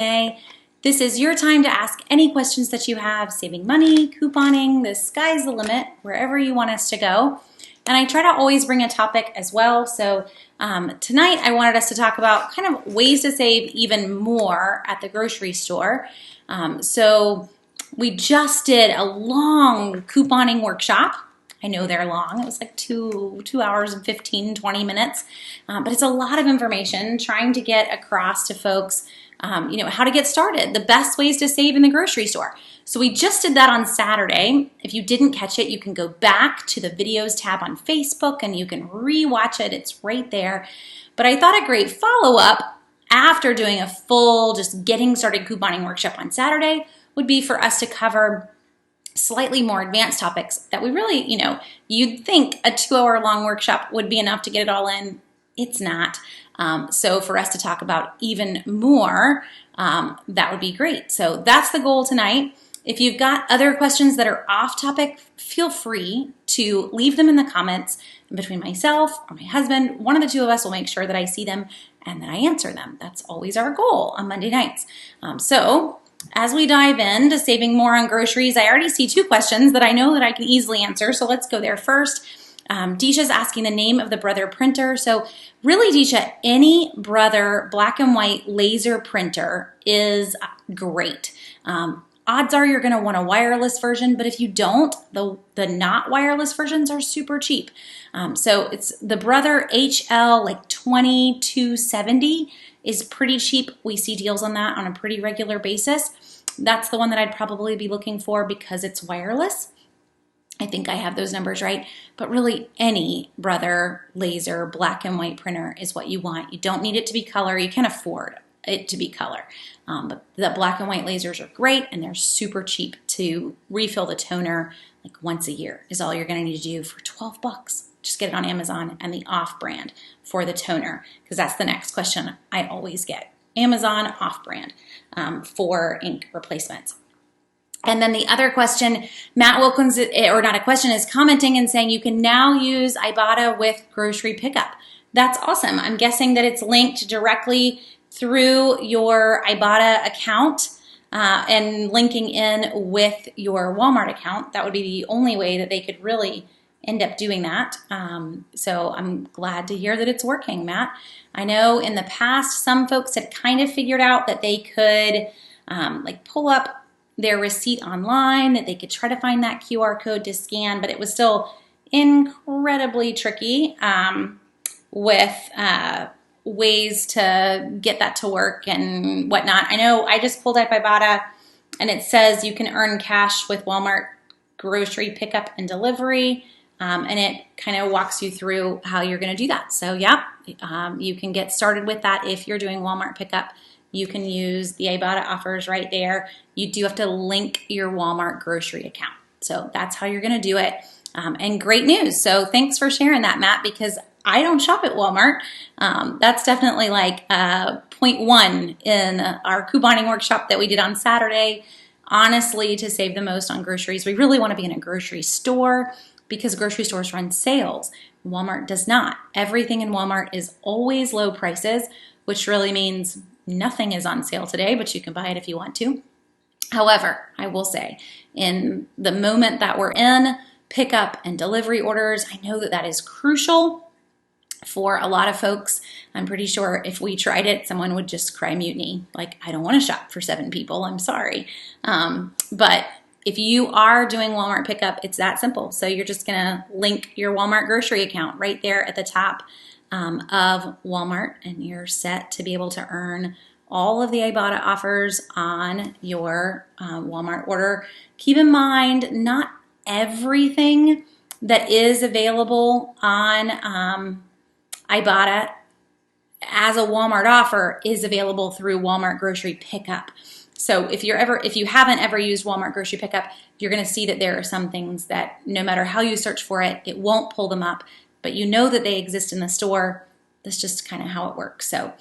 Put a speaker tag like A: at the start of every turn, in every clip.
A: today. This is your time to ask any questions that you have, saving money, couponing, the sky's the limit, wherever you want us to go. And I try to always bring a topic as well. So tonight I wanted us to talk about kind of ways to save even more at the grocery store. So we just did a long couponing workshop. I know they're long. It was like two hours and 20 minutes. But it's a lot of information trying to get across to folks how to get started, the best ways to save in the grocery store. So we just did that on Saturday. If you didn't catch it, you can go back to the videos tab on Facebook and you can re-watch it. It's right there. But I thought a great follow-up after doing a full just getting started couponing workshop on Saturday would be for us to cover slightly more advanced topics that we really, you'd think a 2-hour long workshop would be enough to get it all in. It's not. So for us to talk about even more, that would be great. So that's the goal tonight. If you've got other questions that are off topic, feel free to leave them in the comments. And between myself or my husband, one of the two of us will make sure that I see them and that I answer them. That's always our goal on Monday nights. So as we dive into saving more on groceries, I already see 2 questions that I know that I can easily answer. So let's go there first. Deisha's asking the name of the Brother printer. So really, Deisha, any Brother black and white laser printer is great. Odds are you're going to want a wireless version, but if you don't, the not wireless versions are super cheap. So it's the Brother HL like 2270 is pretty cheap. We see deals on that on a pretty regular basis. That's the one that I'd probably be looking for because it's wireless. I think I have those numbers right, but really any Brother laser black and white printer is what you want. You don't need it to be color. You can afford it to be color. But the black and white lasers are great and they're super cheap to refill the toner like once a year is all you're going to need to do for $12. Just get it on Amazon and the off brand for the toner because that's the next question I always get. Amazon off brand for ink replacements. And then the other question, Matt Wilkins, or not a question, is commenting and saying you can now use Ibotta with grocery pickup. That's awesome. I'm guessing that it's linked directly through your Ibotta account and linking in with your Walmart account. That would be the only way that they could really end up doing that. So I'm glad to hear that it's working, Matt. I know in the past, some folks had kind of figured out that they could pull up their receipt online, that they could try to find that QR code to scan, but it was still incredibly tricky with ways to get that to work and whatnot. I know I just pulled up Ibotta and it says you can earn cash with Walmart grocery pickup and delivery, and it kind of walks you through how you're going to do that. So yeah, you can get started with that if you're doing Walmart pickup. You can use the Ibotta offers right there. You do have to link your Walmart grocery account. So that's how you're going to do it. And great news. So thanks for sharing that, Matt, because I don't shop at Walmart. That's definitely like point 1 in our couponing workshop that we did on Saturday. Honestly, to save the most on groceries, we really want to be in a grocery store because grocery stores run sales. Walmart does not. Everything in Walmart is always low prices, which really means nothing is on sale today, but you can buy it if you want to. However, I will say, in the moment that we're in, pickup and delivery orders, I know that that is crucial for a lot of folks. I'm pretty sure if we tried it, someone would just cry mutiny. Like, I don't want to shop for 7 people. I'm sorry. But if you are doing Walmart pickup, it's that simple. So you're just going to link your Walmart grocery account right there at the top of Walmart, and you're set to be able to earn all of the Ibotta offers on your Walmart order. Keep in mind, not everything that is available on Ibotta as a Walmart offer is available through Walmart grocery pickup. So if you haven't ever used Walmart grocery pickup, you're going to see that there are some things that no matter how you search for it, it won't pull them up. But you know that they exist in the store. That's just kind of how it works. So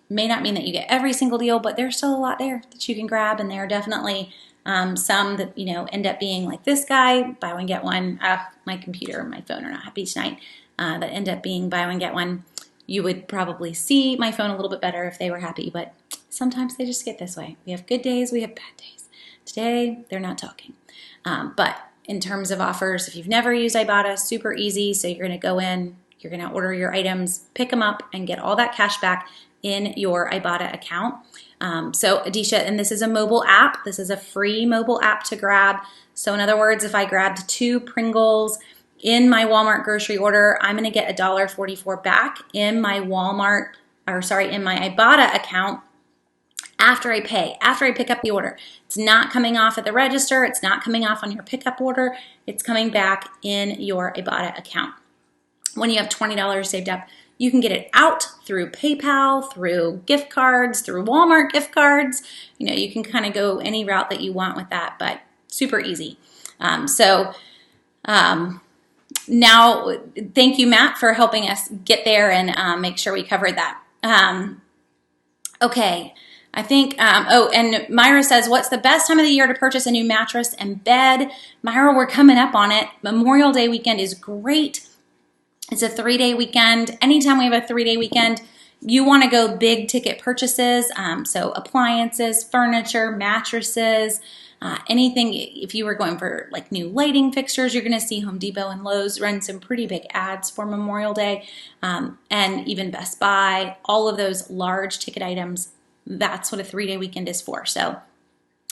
A: may not mean that you get every single deal, but there's still a lot there that you can grab. And there are definitely some that, end up being like this guy, buy one, get one. My computer and my phone are not happy tonight. That end up being buy one, get one. You would probably see my phone a little bit better if they were happy, but sometimes they just get this way. We have good days, we have bad days. Today, they're not talking. But in terms of offers, if you've never used Ibotta, super easy. So you're going to go in, you're going to order your items, pick them up, and get all that cash back in your Ibotta account. So Adisha, and this is a mobile app. This is a free mobile app to grab. So in other words, if I grabbed 2 Pringles in my Walmart grocery order, I'm going to get $1.44 back in my in my Ibotta account after I pay, after I pick up the order. It's not coming off at the register. It's not coming off on your pickup order. It's coming back in your Ibotta account. When you have $20 saved up, you can get it out through PayPal, through gift cards, through Walmart gift cards. You know, you can kind of go any route that you want with that, but super easy. Now, thank you, Matt, for helping us get there and make sure we covered that. Okay, I think, and Myra says, what's the best time of the year to purchase a new mattress and bed? Myra, we're coming up on it. Memorial Day weekend is great. It's a 3-day weekend. Anytime we have a 3-day weekend, you want to go big ticket purchases. So appliances, furniture, mattresses, anything. If you were going for like new lighting fixtures, you're going to see Home Depot and Lowe's run some pretty big ads for Memorial Day, and even Best Buy, all of those large ticket items. That's what a 3-day weekend is for. So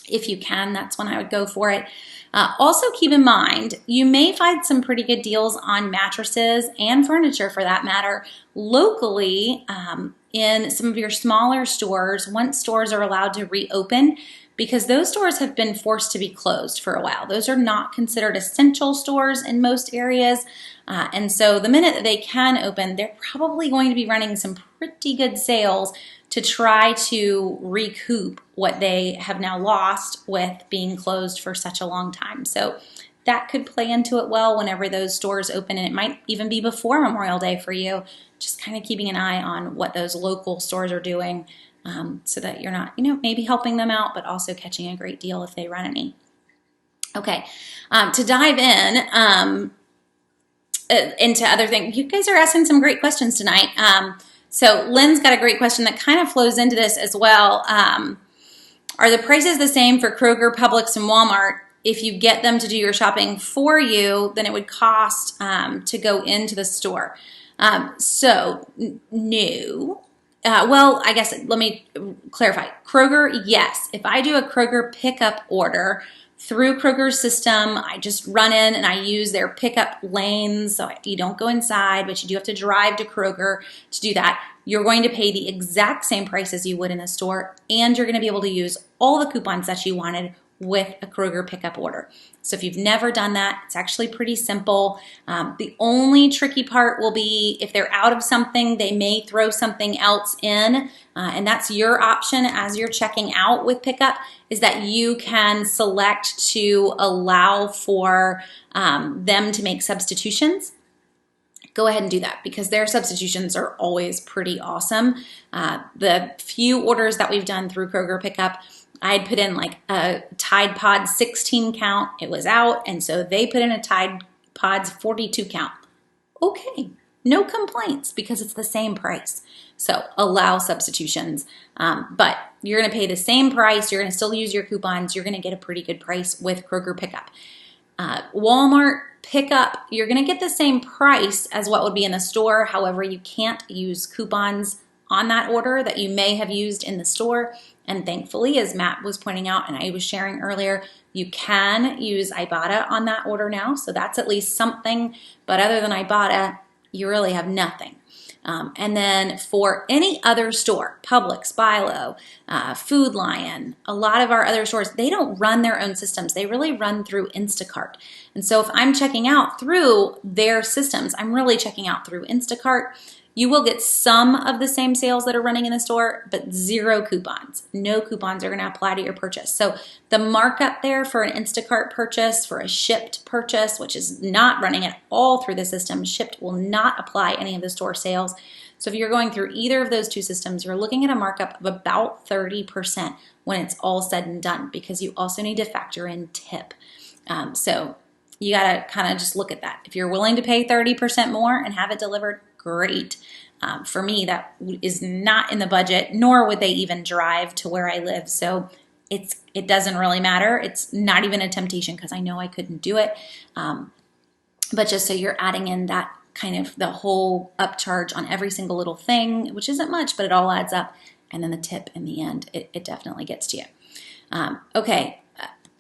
A: if you can, that's when I would go for it. Also keep in mind, you may find some pretty good deals on mattresses and furniture for that matter locally in some of your smaller stores once stores are allowed to reopen, because those stores have been forced to be closed for a while. Those are not considered essential stores in most areas. And so the minute that they can open, they're probably going to be running some pretty good sales to try to recoup what they have now lost with being closed for such a long time. So that could play into it well whenever those stores open, and it might even be before Memorial Day for you. Just kind of keeping an eye on what those local stores are doing, so that you're not, maybe helping them out, but also catching a great deal if they run any. Okay, to dive in into other things, you guys are asking some great questions tonight. So Lynn's got a great question that kind of flows into this as well. Are the prices the same for Kroger, Publix, and Walmart? If you get them to do your shopping for you, then it would cost to go into the store. So no. Well, I guess let me clarify. Kroger, yes. If I do a Kroger pickup order through Kroger's system, I just run in and I use their pickup lanes. So you don't go inside, but you do have to drive to Kroger to do that. You're going to pay the exact same price as you would in the store, and you're going to be able to use all the coupons that you wanted with a Kroger pickup order. So if you've never done that, it's actually pretty simple. The only tricky part will be if they're out of something, they may throw something else in, and that's your option as you're checking out with pickup, is that you can select to allow for them to make substitutions. Go ahead and do that, because their substitutions are always pretty awesome. The few orders that we've done through Kroger pickup, I'd put in like a Tide Pod 16 count. It was out, and so they put in a Tide Pods 42 count. Okay, no complaints, because it's the same price. So allow substitutions, but you're going to pay the same price. You're going to still use your coupons. You're going to get a pretty good price with Kroger pickup. Walmart pickup, you're going to get the same price as what would be in the store. However, you can't use coupons on that order that you may have used in the store. And thankfully, as Matt was pointing out and I was sharing earlier, you can use Ibotta on that order now. So that's at least something. But other than Ibotta, you really have nothing. And then for any other store, Publix, Bilo, Food Lion, a lot of our other stores, they don't run their own systems. They really run through Instacart. And so if I'm checking out through their systems, I'm really checking out through Instacart. You will get some of the same sales that are running in the store, but zero coupons. No coupons are going to apply to your purchase. So the markup there for an Instacart purchase, for a shipped purchase, which is not running at all through the system, shipped will not apply any of the store sales. So if you're going through either of those two systems, you're looking at a markup of about 30% when it's all said and done, because you also need to factor in tip. So you got to kind of just look at that. If you're willing to pay 30% more and have it delivered, great. For me, that is not in the budget, nor would they even drive to where I live. So it doesn't really matter. It's not even a temptation because I know I couldn't do it. But just so you're adding in that kind of the whole upcharge on every single little thing, which isn't much, but it all adds up. And then the tip in the end, it definitely gets to you. Okay,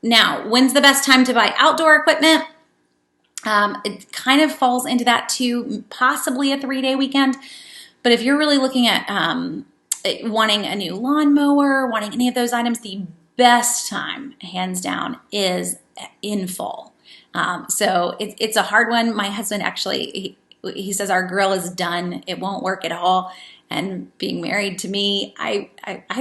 A: now, when's the best time to buy outdoor equipment? It kind of falls into that too, possibly a 3-day weekend. But if you're really looking at wanting a new lawnmower, wanting any of those items, the best time, hands down, is in fall. So it's a hard one. My husband actually, he says our grill is done. It won't work at all. And being married to me, I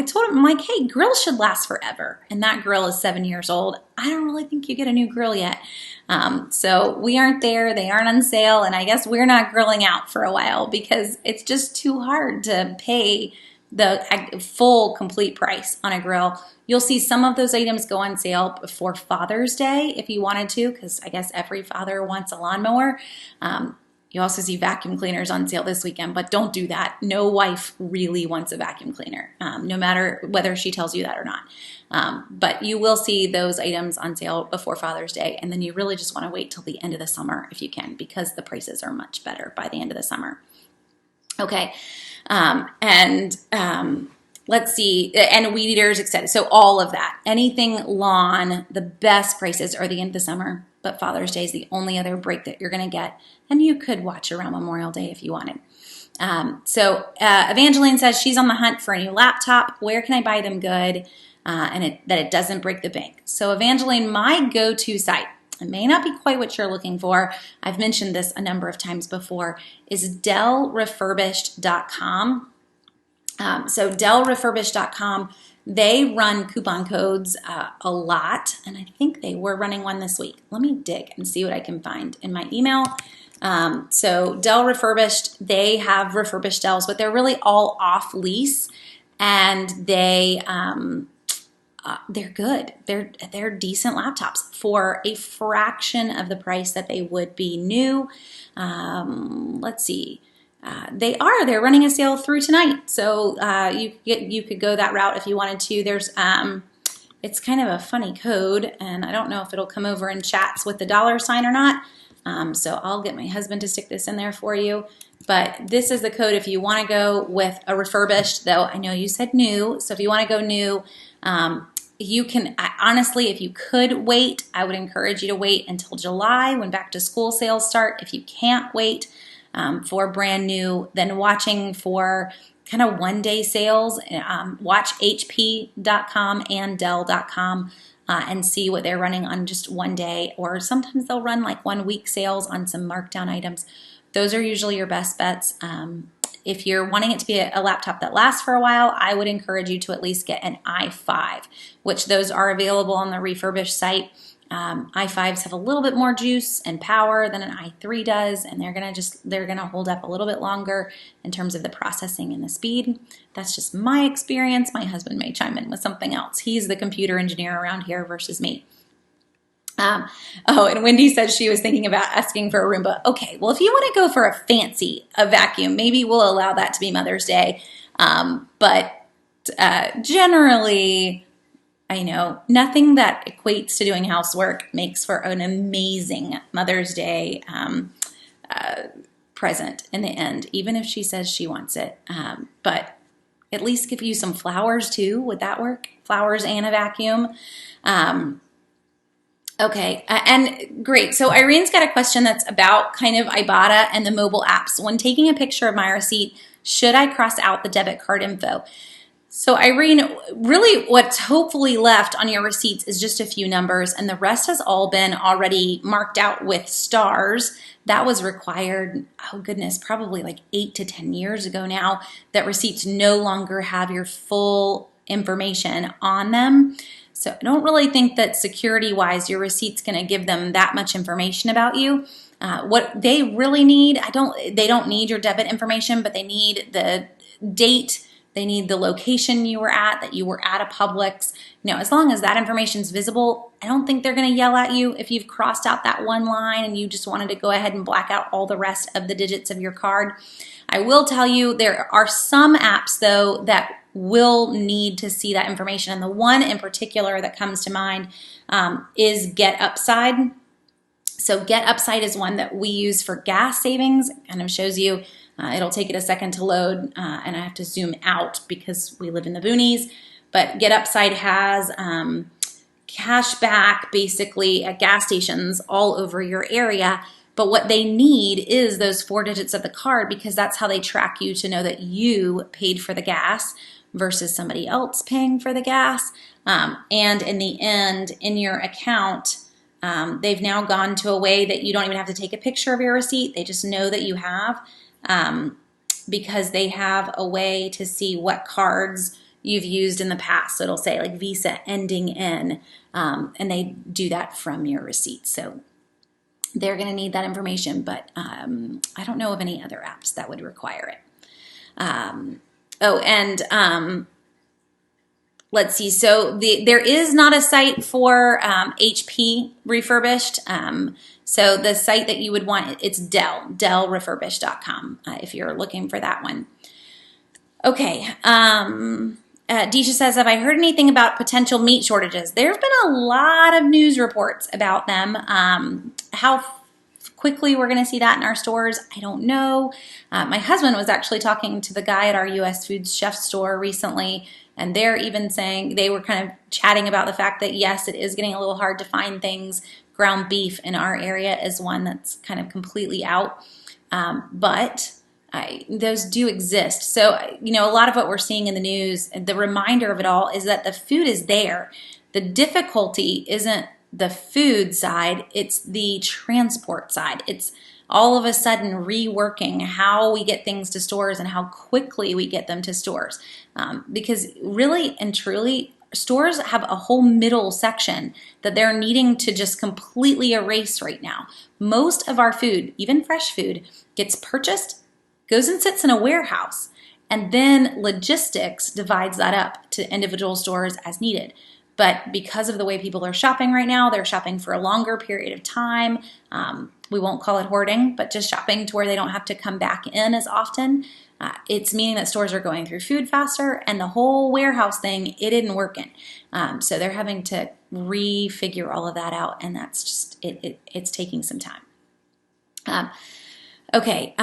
A: told him, I'm like, hey, grills should last forever. And that grill is 7 years old. I don't really think you get a new grill yet. So we aren't there. They aren't on sale. And I guess we're not grilling out for a while because it's just too hard to pay the full complete price on a grill. You'll see some of those items go on sale before Father's Day if you wanted to, because I guess every father wants a lawnmower. You also see vacuum cleaners on sale this weekend, but don't do that. No wife really wants a vacuum cleaner, no matter whether she tells you that or not. But you will see those items on sale before Father's Day, and then you really just want to wait till the end of the summer if you can, because the prices are much better by the end of the summer. Okay, let's see, and weed eaters, etc. So all of that, anything lawn, the best prices are the end of the summer, but Father's Day is the only other break that you're going to get, and you could watch around Memorial Day if you wanted. Evangeline says she's on the hunt for a new laptop. Where can I buy them good that it doesn't break the bank? So Evangeline, my go-to site, it may not be quite what you're looking for, I've mentioned this a number of times before, is DellRefurbished.com. So DellRefurbished.com, they run coupon codes a lot, and I think they were running one this week. Let me dig and see what I can find in my email. So Dell Refurbished, they have refurbished Dells, but they're really all off lease, and they're good. They're decent laptops for a fraction of the price that they would be new. Let's see. They're running a sale through tonight. So you could go that route if you wanted to. There's it's kind of a funny code, and I don't know if it'll come over in chats with the $ or not. So I'll get my husband to stick this in there for you. But this is the code if you want to go with a refurbished, though I know you said new. So if you want to go new, you can, honestly, if you could wait, I would encourage you to wait until July when back to school sales start. If you can't wait for brand new, then watching for kind of one-day sales, watch HP.com and Dell.com and see what they're running on just one day, or sometimes they'll run like 1 week sales on some markdown items. Those are usually your best bets. If you're wanting it to be a laptop that lasts for a while, I would encourage you to at least get an i5, which those are available on the refurbished site. i5s have a little bit more juice and power than an i3 does, and they're gonna hold up a little bit longer in terms of the processing and the speed. That's just my experience. My husband may chime in with something else. He's the computer engineer around here versus me. And Wendy said she was thinking about asking for a Roomba. Okay, well, if you want to go for a vacuum, maybe we'll allow that to be Mother's Day. But generally, I know nothing that equates to doing housework makes for an amazing Mother's Day present in the end, even if she says she wants it. But at least give you some flowers too. Would that work? Flowers and a vacuum. Okay, and great. So Irene's got a question that's about kind of Ibotta and the mobile apps. When taking a picture of my receipt, should I cross out the debit card info? So Irene, really what's hopefully left on your receipts is just a few numbers, and the rest has all been already marked out with stars. That was required, oh goodness, probably like 8 to 10 years ago now, that receipts no longer have your full information on them. So I don't really think that security-wise your receipt's going to give them that much information about you. What they really need, they don't need your debit information, but they need the date They need the location you were at, that you were at a Publix. As long as that information is visible, I don't think they're going to yell at you if you've crossed out that one line and you just wanted to go ahead and black out all the rest of the digits of your card. I will tell you there are some apps, though, that will need to see that information. And the one in particular that comes to mind is Get Upside. So Get Upside is one that we use for gas savings. It kind of shows you, it'll take it a second to load, and I have to zoom out because we live in the boonies. But Get Upside has cash back basically at gas stations all over your area. But what they need is those 4 digits of the card, because that's how they track you to know that you paid for the gas versus somebody else paying for the gas. And in the end, in your account, they've now gone to a way that you don't even have to take a picture of your receipt. They just know that you have, because they have a way to see what cards you've used in the past. So it'll say like Visa ending in, and they do that from your receipt. So they're going to need that information, but I don't know of any other apps that would require it. Let's see. So there is not a site for HP refurbished. So the site that you would want, it's dellrefurbished.com if you're looking for that one. Okay. Deisha says, have I heard anything about potential meat shortages? There have been a lot of news reports about them. How quickly we're going to see that in our stores, I don't know. My husband was actually talking to the guy at our U.S. Foods chef store recently, and they're even saying, they were kind of chatting about the fact that, yes, it is getting a little hard to find things. Ground beef in our area is one that's kind of completely out. But those do exist. So, a lot of what we're seeing in the news, the reminder of it all is that the food is there. The difficulty isn't the food side, it's the transport side. It's all of a sudden reworking how we get things to stores and how quickly we get them to stores. Because really and truly, stores have a whole middle section that they're needing to just completely erase right now. Most of our food, even fresh food, gets purchased, goes and sits in a warehouse, and then logistics divides that up to individual stores as needed. But because of the way people are shopping right now, they're shopping for a longer period of time. We won't call it hoarding, but just shopping to where they don't have to come back in as often. It's meaning that stores are going through food faster, and the whole warehouse thing, it isn't working. So they're having to refigure all of that out, and that's just, it's taking some time. Okay.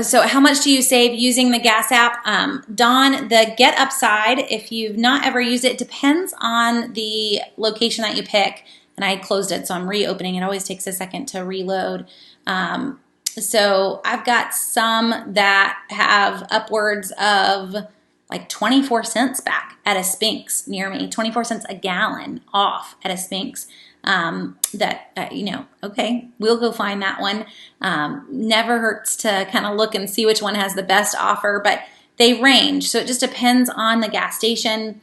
A: So how much do you save using the gas app? Dawn, the Get Upside, if you've not ever used it, depends on the location that you pick. And I closed it, so I'm reopening. It always takes a second to reload. So I've got some that have upwards of like 24 cents back at a Spinks near me, 24 cents a gallon off at a Spinks. Okay, we'll go find that one. Never hurts to kind of look and see which one has the best offer, but they range. So it just depends on the gas station.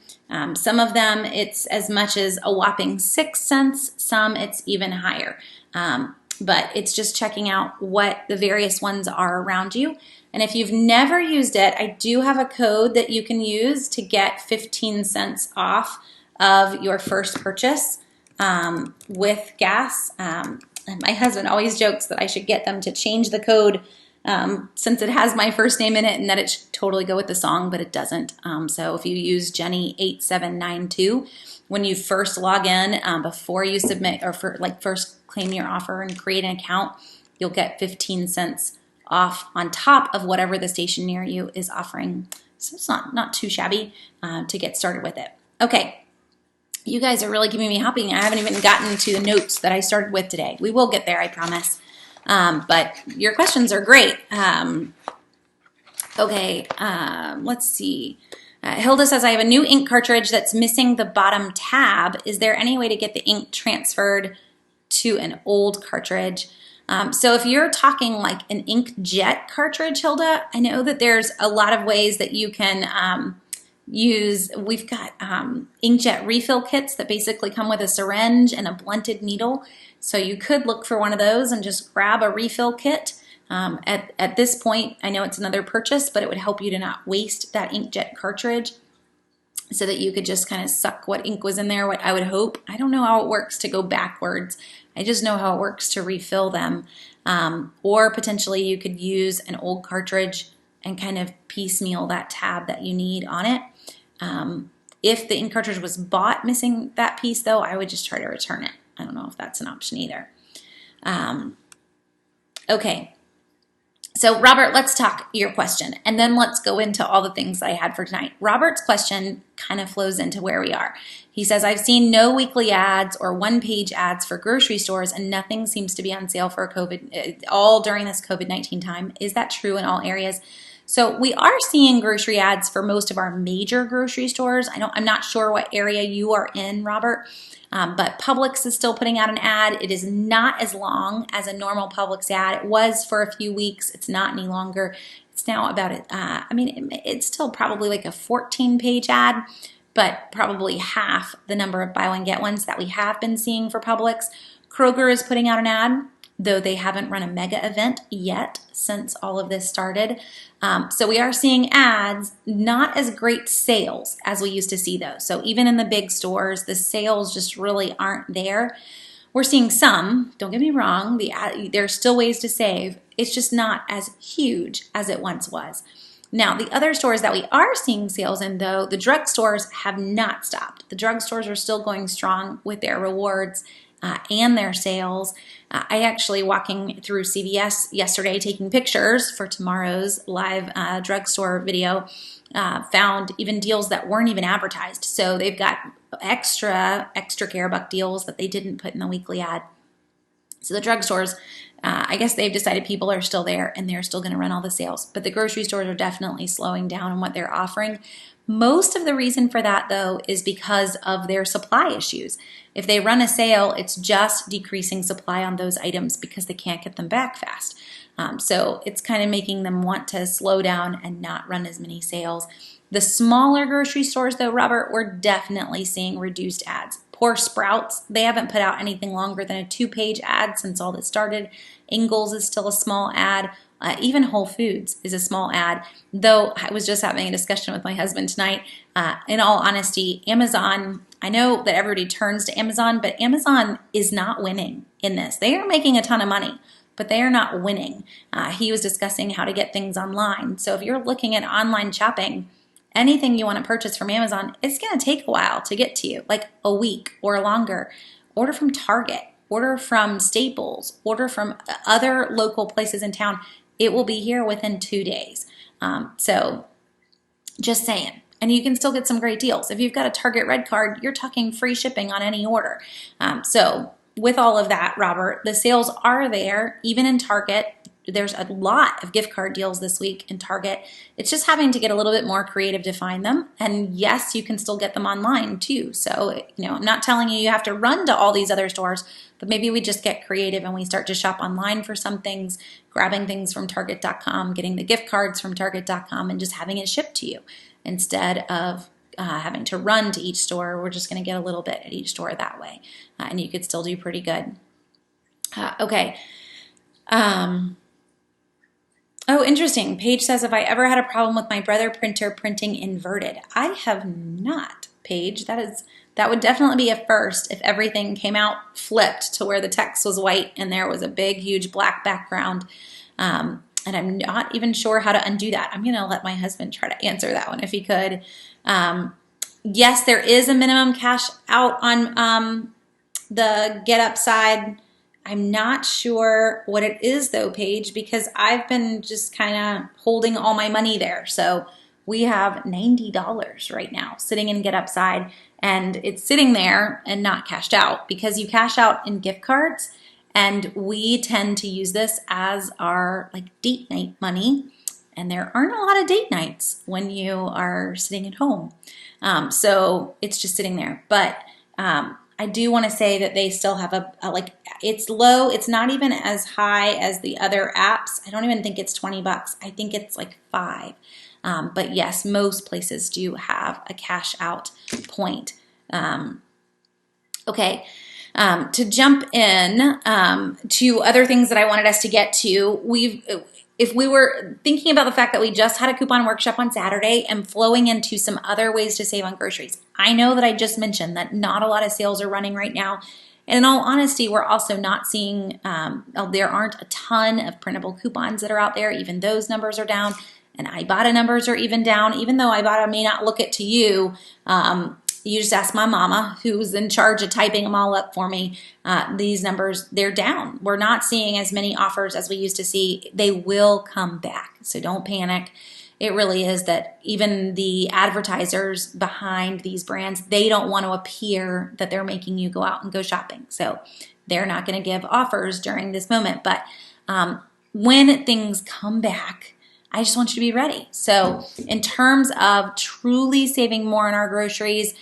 A: Some of them, it's as much as a whopping 6 cents. Some it's even higher. But it's just checking out what the various ones are around you. And if you've never used it, I do have a code that you can use to get 15 cents off of your first purchase. With gas. And my husband always jokes that I should get them to change the code since it has my first name in it, and that it should totally go with the song, but it doesn't. So if you use Jenny8792, when you first log in, before you submit or first claim your offer and create an account, you'll get 15 cents off on top of whatever the station near you is offering. So it's not too shabby to get started with it. Okay. You guys are really keeping me happy. I haven't even gotten to the notes that I started with today. We will get there, I promise. But your questions are great. Let's see. Hilda says, I have a new ink cartridge that's missing the bottom tab. Is there any way to get the ink transferred to an old cartridge? So if you're talking like an inkjet cartridge, Hilda, I know that there's a lot of ways that you can we've got inkjet refill kits that basically come with a syringe and a blunted needle. So you could look for one of those and just grab a refill kit. At this point, I know it's another purchase, but it would help you to not waste that inkjet cartridge so that you could just kind of suck what ink was in there, what I would hope. I don't know how it works to go backwards. I just know how it works to refill them. Or potentially you could use an old cartridge and kind of piecemeal that tab that you need on it. If the ink cartridge was bought missing that piece, though, I would just try to return it. I don't know if that's an option either. Okay. So Robert, let's talk your question, and then let's go into all the things I had for tonight. Robert's question kind of flows into where we are. He says, I've seen no weekly ads or one-page ads for grocery stores, and nothing seems to be on sale for all during this COVID-19 time. Is that true in all areas? So we are seeing grocery ads for most of our major grocery stores. I'm not sure what area you are in, Robert. But Publix is still putting out an ad. It is not as long as a normal Publix ad. It was for a few weeks. It's not any longer. It's now about it. It's still probably like a 14-page ad, but probably half the number of buy one, get ones that we have been seeing for Publix. Kroger is putting out an ad, though they haven't run a mega event yet since all of this started. So we are seeing ads, not as great sales as we used to see though. So even in the big stores, the sales just really aren't there. We're seeing some, don't get me wrong, there's still ways to save. It's just not as huge as it once was. Now, the other stores that we are seeing sales in though, the drugstores have not stopped. The drugstores are still going strong with their rewards and their sales. I actually, walking through CVS yesterday, taking pictures for tomorrow's live drugstore video, found even deals that weren't even advertised. So they've got extra care buck deals that they didn't put in the weekly ad. So the drugstores, I guess they've decided people are still there and they're still going to run all the sales. But the grocery stores are definitely slowing down on what they're offering. Most of the reason for that, though, is because of their supply issues. If they run a sale, it's just decreasing supply on those items because they can't get them back fast. So it's kind of making them want to slow down and not run as many sales. The smaller grocery stores, though, Robert, we're definitely seeing reduced ads. Poor Sprouts, they haven't put out anything longer than a 2-page ad since all this started. Ingles is still a small ad. Even Whole Foods is a small ad, though I was just having a discussion with my husband tonight. In all honesty, Amazon, I know that everybody turns to Amazon, but Amazon is not winning in this. They are making a ton of money, but they are not winning. He was discussing how to get things online. So if you're looking at online shopping, anything you want to purchase from Amazon, it's going to take a while to get to you, like a week or longer. Order from Target, order from Staples, order from other local places in town. It will be here within 2 days. So just saying. And you can still get some great deals. If you've got a Target Red Card, you're talking free shipping on any order. So with all of that, Robert, the sales are there, even in Target. There's a lot of gift card deals this week in Target. It's just having to get a little bit more creative to find them. And yes, you can still get them online too. So, I'm not telling you have to run to all these other stores, but maybe we just get creative and we start to shop online for some things, grabbing things from Target.com, getting the gift cards from Target.com, and just having it shipped to you instead of having to run to each store. We're just going to get a little bit at each store that way. And you could still do pretty good. Okay. Oh, interesting. Paige says, have I ever had a problem with my Brother printer printing inverted? I have not, Paige. That would definitely be a first if everything came out flipped to where the text was white and there was a big, huge black background. And I'm not even sure how to undo that. I'm going to let my husband try to answer that one if he could. Yes, there is a minimum cash out on the Get Up side. I'm not sure what it is though, Paige, because I've been just kind of holding all my money there. So we have $90 right now sitting in Get Upside, and it's sitting there and not cashed out because you cash out in gift cards, and we tend to use this as our date night money. And there aren't a lot of date nights when you are sitting at home. So it's just sitting there. But I do want to say that they still have it's low. It's not even as high as the other apps. I don't even think it's $20. I think it's like $5. But yes, most places do have a cash out point. Okay. To jump in to other things that I wanted us to get to, if we were thinking about the fact that we just had a coupon workshop on Saturday and flowing into some other ways to save on groceries, I know that I just mentioned that not a lot of sales are running right now. And in all honesty, we're also not seeing, there aren't a ton of printable coupons that are out there. Even those numbers are down. And Ibotta numbers are even down, even though Ibotta may not look it to you. You just ask my mama, who's in charge of typing them all up for me. These numbers, they're down. We're not seeing as many offers as we used to see. They will come back, so don't panic. It really is that even the advertisers behind these brands, they don't want to appear that they're making you go out and go shopping. So they're not going to give offers during this moment. But when things come back, I just want you to be ready. So in terms of truly saving more on our groceries,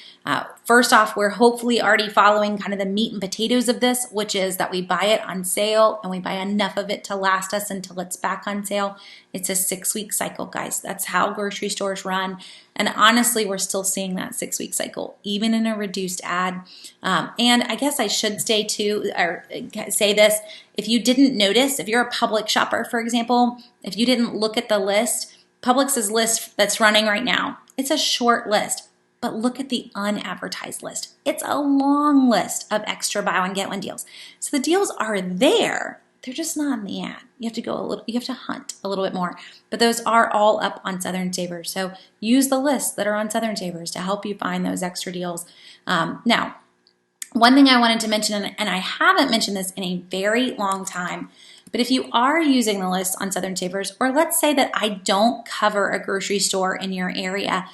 A: first off, we're hopefully already following kind of the meat and potatoes of this, which is that we buy it on sale and we buy enough of it to last us until it's back on sale. It's a 6-week cycle, guys. That's how grocery stores run. And honestly, we're still seeing that 6-week cycle, even in a reduced ad. And I guess I should say this, if you didn't notice, if you're a Publix shopper, for example, if you didn't look at the list, Publix's list that's running right now, it's a short list. But look at the unadvertised list. It's a long list of extra buy one, get one deals. So the deals are there. They're just not in the ad. You have to hunt a little bit more. But those are all up on Southern Savers. So use the lists that are on Southern Savers to help you find those extra deals. Now, one thing I wanted to mention, and I haven't mentioned this in a very long time, but if you are using the list on Southern Savers, or let's say that I don't cover a grocery store in your area,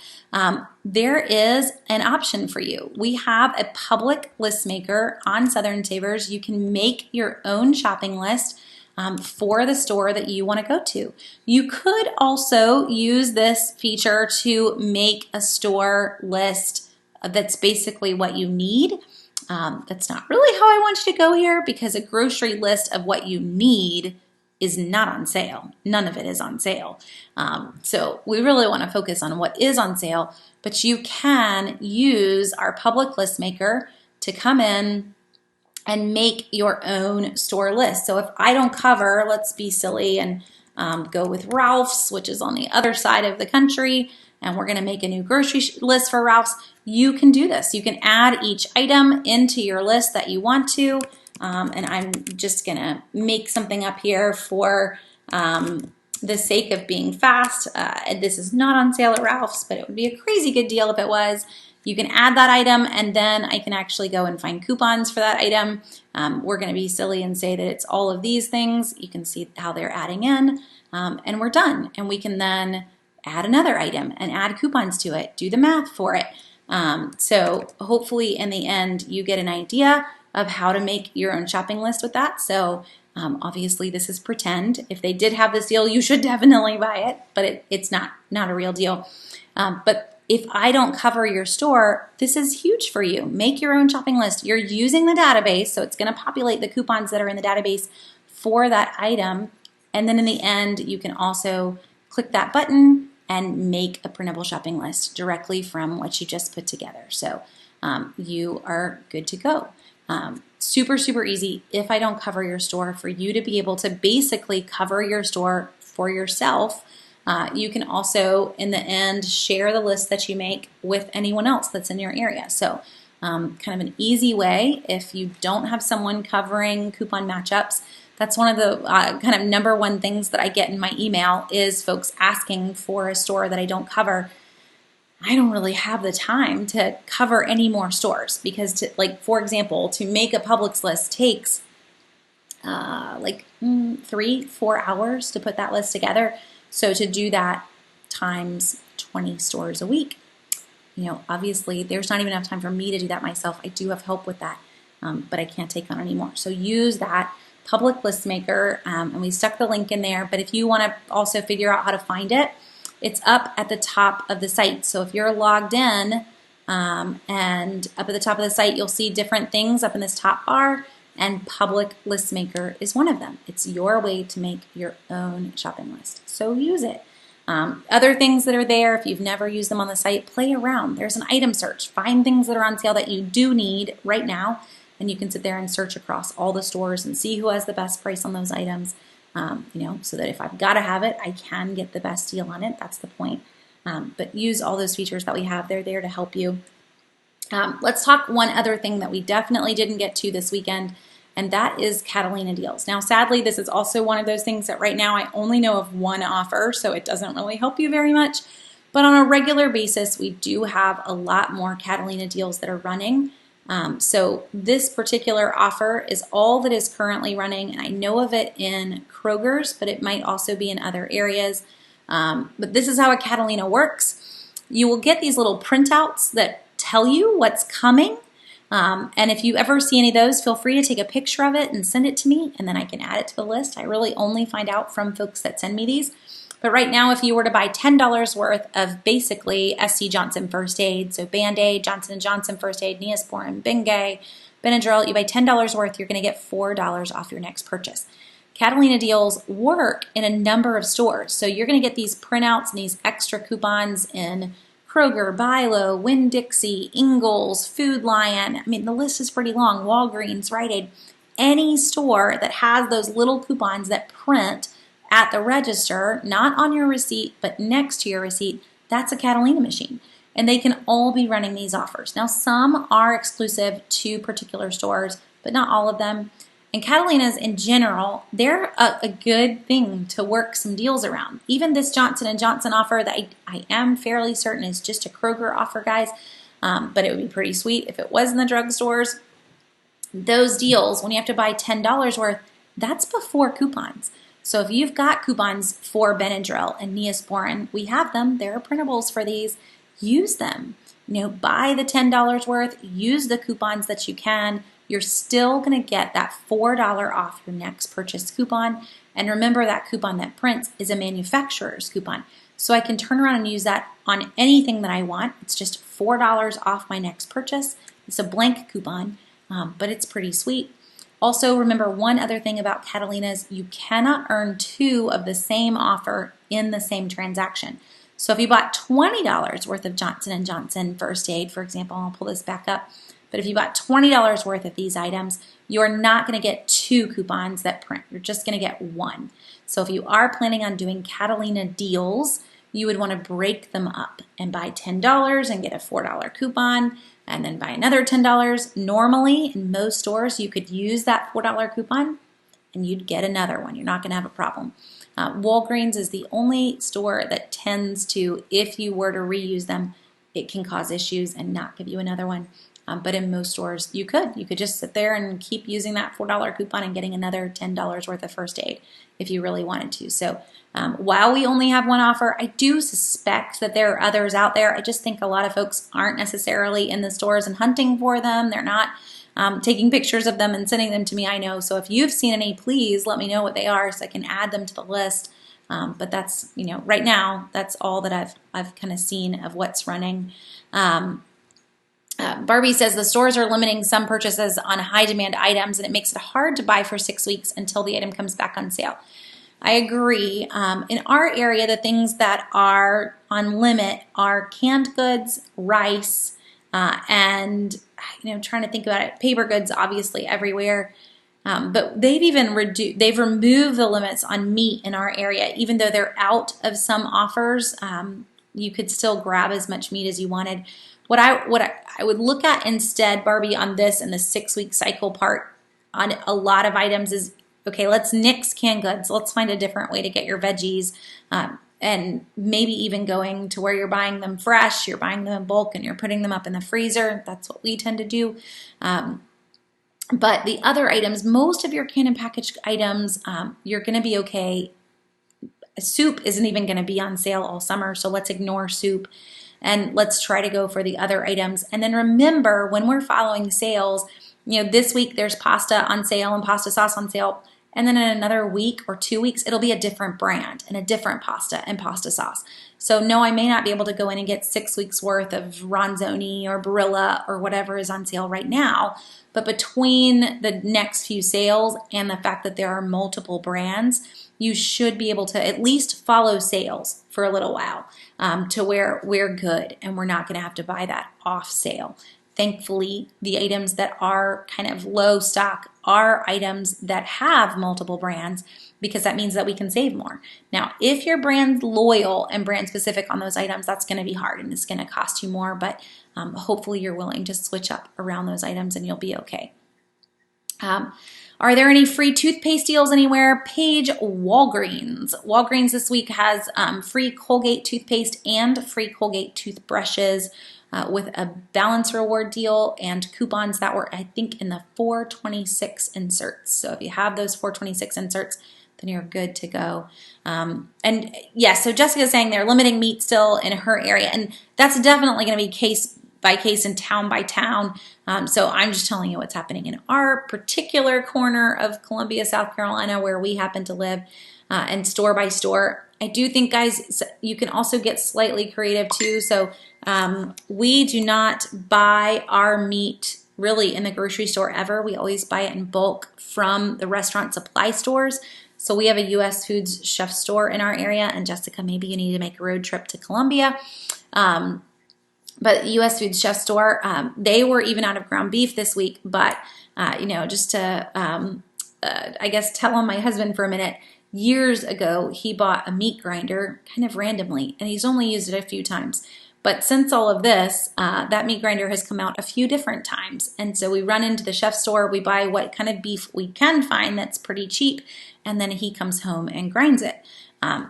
A: there is an option for you. We have a public list maker on Southern Savers. You can make your own shopping list for the store that you want to go to. You could also use this feature to make a store list that's basically what you need. That's not really how I want you to go here, because a grocery list of what you need is not on sale. None of it is on sale. So we really want to focus on what is on sale, but you can use our public list maker to come in and make your own store list. So if I don't cover, let's be silly and go with Ralph's, which is on the other side of the country, and we're going to make a new grocery list for Ralph's, you can do this. You can add each item into your list that you want to. And I'm just going to make something up here for the sake of being fast. This is not on sale at Ralph's, but it would be a crazy good deal if it was. You can add that item, and then I can actually go and find coupons for that item. We're going to be silly and say that it's all of these things. You can see how they're adding in, and we're done. And we can then add another item and add coupons to it, do the math for it. So hopefully in the end, you get an idea of how to make your own shopping list with that. So obviously this is pretend. If they did have this deal, you should definitely buy it, but it's not a real deal. But if I don't cover your store, this is huge for you. Make your own shopping list. You're using the database, so it's going to populate the coupons that are in the database for that item. And then in the end, you can also click that button and make a printable shopping list directly from what you just put together. So you are good to go. Super, super easy if I don't cover your store for you to be able to basically cover your store for yourself. You can also, in the end, share the list that you make with anyone else that's in your area. So kind of an easy way if you don't have someone covering coupon matchups. That's one of the kind of number one things that I get in my email is folks asking for a store that I don't cover. I don't really have the time to cover any more stores because, for example, to make a Publix list takes 3-4 hours to put that list together. So to do that times 20 stores a week, obviously there's not even enough time for me to do that myself. I do have help with that, but I can't take on anymore. So use that public list maker, and we stuck the link in there. But if you want to also figure out how to find it, it's up at the top of the site. So if you're logged in and up at the top of the site, you'll see different things up in this top bar, and Public List Maker is one of them. It's your way to make your own shopping list. So use it. Other things that are there, if you've never used them on the site, play around. There's an item search. Find things that are on sale that you do need right now and you can sit there and search across all the stores and see who has the best price on those items, so that if I've got to have it, I can get the best deal on it. That's the point. But use all those features that we have. They're there to help you. Let's talk one other thing that we definitely didn't get to this weekend, and that is Catalina Deals. Now, sadly, this is also one of those things that right now I only know of one offer, so it doesn't really help you very much. But on a regular basis, we do have a lot more Catalina Deals that are running. So this particular offer is all that is currently running, and I know of it in Kroger's, but it might also be in other areas. But this is how a Catalina works. You will get these little printouts that tell you what's coming. And if you ever see any of those, feel free to take a picture of it and send it to me, and then I can add it to the list. I really only find out from folks that send me these. But right now, if you were to buy $10 worth of basically SC Johnson First Aid, so Band-Aid, Johnson & Johnson First Aid, Neosporin, Bengay, Benadryl, you buy $10 worth, you're going to get $4 off your next purchase. Catalina Deals work in a number of stores. So you're going to get these printouts and these extra coupons in Kroger, Bilo, Winn-Dixie, Ingles, Food Lion. I mean, the list is pretty long. Walgreens, Rite Aid. Any store that has those little coupons that print at the register, not on your receipt, but next to your receipt, that's a Catalina machine. And they can all be running these offers. Now, some are exclusive to particular stores, but not all of them. And Catalinas in general, they're a good thing to work some deals around. Even this Johnson & Johnson offer that I am fairly certain is just a Kroger offer, guys, but it would be pretty sweet if it was in the drugstores. Those deals, when you have to buy $10 worth, that's before coupons. So if you've got coupons for Benadryl and Neosporin, we have them. There are printables for these. Use them. Buy the $10 worth. Use the coupons that you can. You're still going to get that $4 off your next purchase coupon. And remember, that coupon that prints is a manufacturer's coupon. So I can turn around and use that on anything that I want. It's just $4 off my next purchase. It's a blank coupon, but it's pretty sweet. Also, remember one other thing about Catalinas, you cannot earn two of the same offer in the same transaction. So if you bought $20 worth of Johnson & Johnson First Aid, for example, I'll pull this back up, but if you bought $20 worth of these items, you're not going to get two coupons that print. You're just going to get one. So if you are planning on doing Catalina Deals, you would want to break them up and buy $10 and get a $4 coupon, and then buy another $10. Normally, in most stores, you could use that $4 coupon and you'd get another one. You're not going to have a problem. Walgreens is the only store that tends to, if you were to reuse them, it can cause issues and not give you another one. But in most stores, you could. You could just sit there and keep using that $4 coupon and getting another $10 worth of first aid if you really wanted to. So while we only have one offer, I do suspect that there are others out there. I just think a lot of folks aren't necessarily in the stores and hunting for them. They're not taking pictures of them and sending them to me, I know. So if you've seen any, please let me know what they are so I can add them to the list. But that's, right now, that's all that I've kind of seen of what's running. Barbie says the stores are limiting some purchases on high demand items and it makes it hard to buy for 6 weeks until the item comes back on sale. I agree. In our area, the things that are on limit are canned goods, rice, and trying to think about it, paper goods obviously everywhere. But they've removed the limits on meat in our area, even though they're out of some offers. You could still grab as much meat as you wanted. What I would look at instead, Barbie, on this and the 6-week cycle part on a lot of items is, okay, let's nix canned goods. Let's find a different way to get your veggies, and maybe even going to where you're buying them fresh, you're buying them in bulk, and you're putting them up in the freezer. That's what we tend to do. But the other items, most of your canned and packaged items, you're going to be okay. Soup isn't even going to be on sale all summer, so let's ignore soup. And let's try to go for the other items. And then remember, when we're following sales, this week there's pasta on sale and pasta sauce on sale. And then in another week or 2 weeks, it'll be a different brand and a different pasta and pasta sauce. So no, I may not be able to go in and get 6 weeks worth of Ronzoni or Barilla or whatever is on sale right now. But between the next few sales and the fact that there are multiple brands, you should be able to at least follow sales for a little while to where we're good and we're not going to have to buy that off sale. thankfully, the items that are kind of low stock are items that have multiple brands, because that means that we can save more. Now, if you're brand loyal and brand specific on those items, that's going to be hard and it's going to cost you more, but hopefully you're willing to switch up around those items and you'll be okay. Are there any free toothpaste deals anywhere? Page Walgreens. Walgreens this week has free Colgate toothpaste and free Colgate toothbrushes with a balance reward deal and coupons that were, I think, in the 426 inserts. So if you have those 426 inserts, then you're good to go. And yes, so Jessica's saying they're limiting meat still in her area, and that's definitely going to be case by case and town by town. So I'm just telling you what's happening in our particular corner of Columbia, South Carolina, where we happen to live, and store by store. I do think, guys, you can also get slightly creative too. So we do not buy our meat really in the grocery store ever. We always buy it in bulk from the restaurant supply stores. So we have a US Foods chef store in our area, and Jessica, maybe you need to make a road trip to Columbia. But US Foods chef store, they were even out of ground beef this week. But, just to, I guess, tell on my husband for a minute, years ago, he bought a meat grinder kind of randomly, and he's only used it a few times. But since all of this, that meat grinder has come out a few different times. And so we run into the chef store, we buy what kind of beef we can find that's pretty cheap, and then he comes home and grinds it.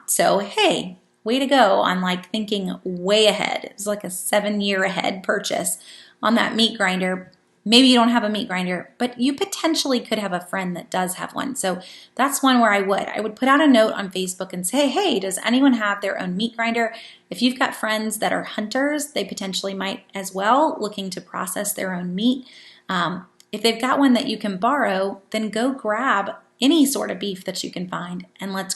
A: So, hey, way to go on thinking way ahead. It was like a 7-year ahead purchase on that meat grinder. Maybe you don't have a meat grinder, but you potentially could have a friend that does have one. So that's one where I would put out a note on Facebook and say, hey, does anyone have their own meat grinder? If you've got friends that are hunters, they potentially might as well, looking to process their own meat. If they've got one that you can borrow, then go grab any sort of beef that you can find and let's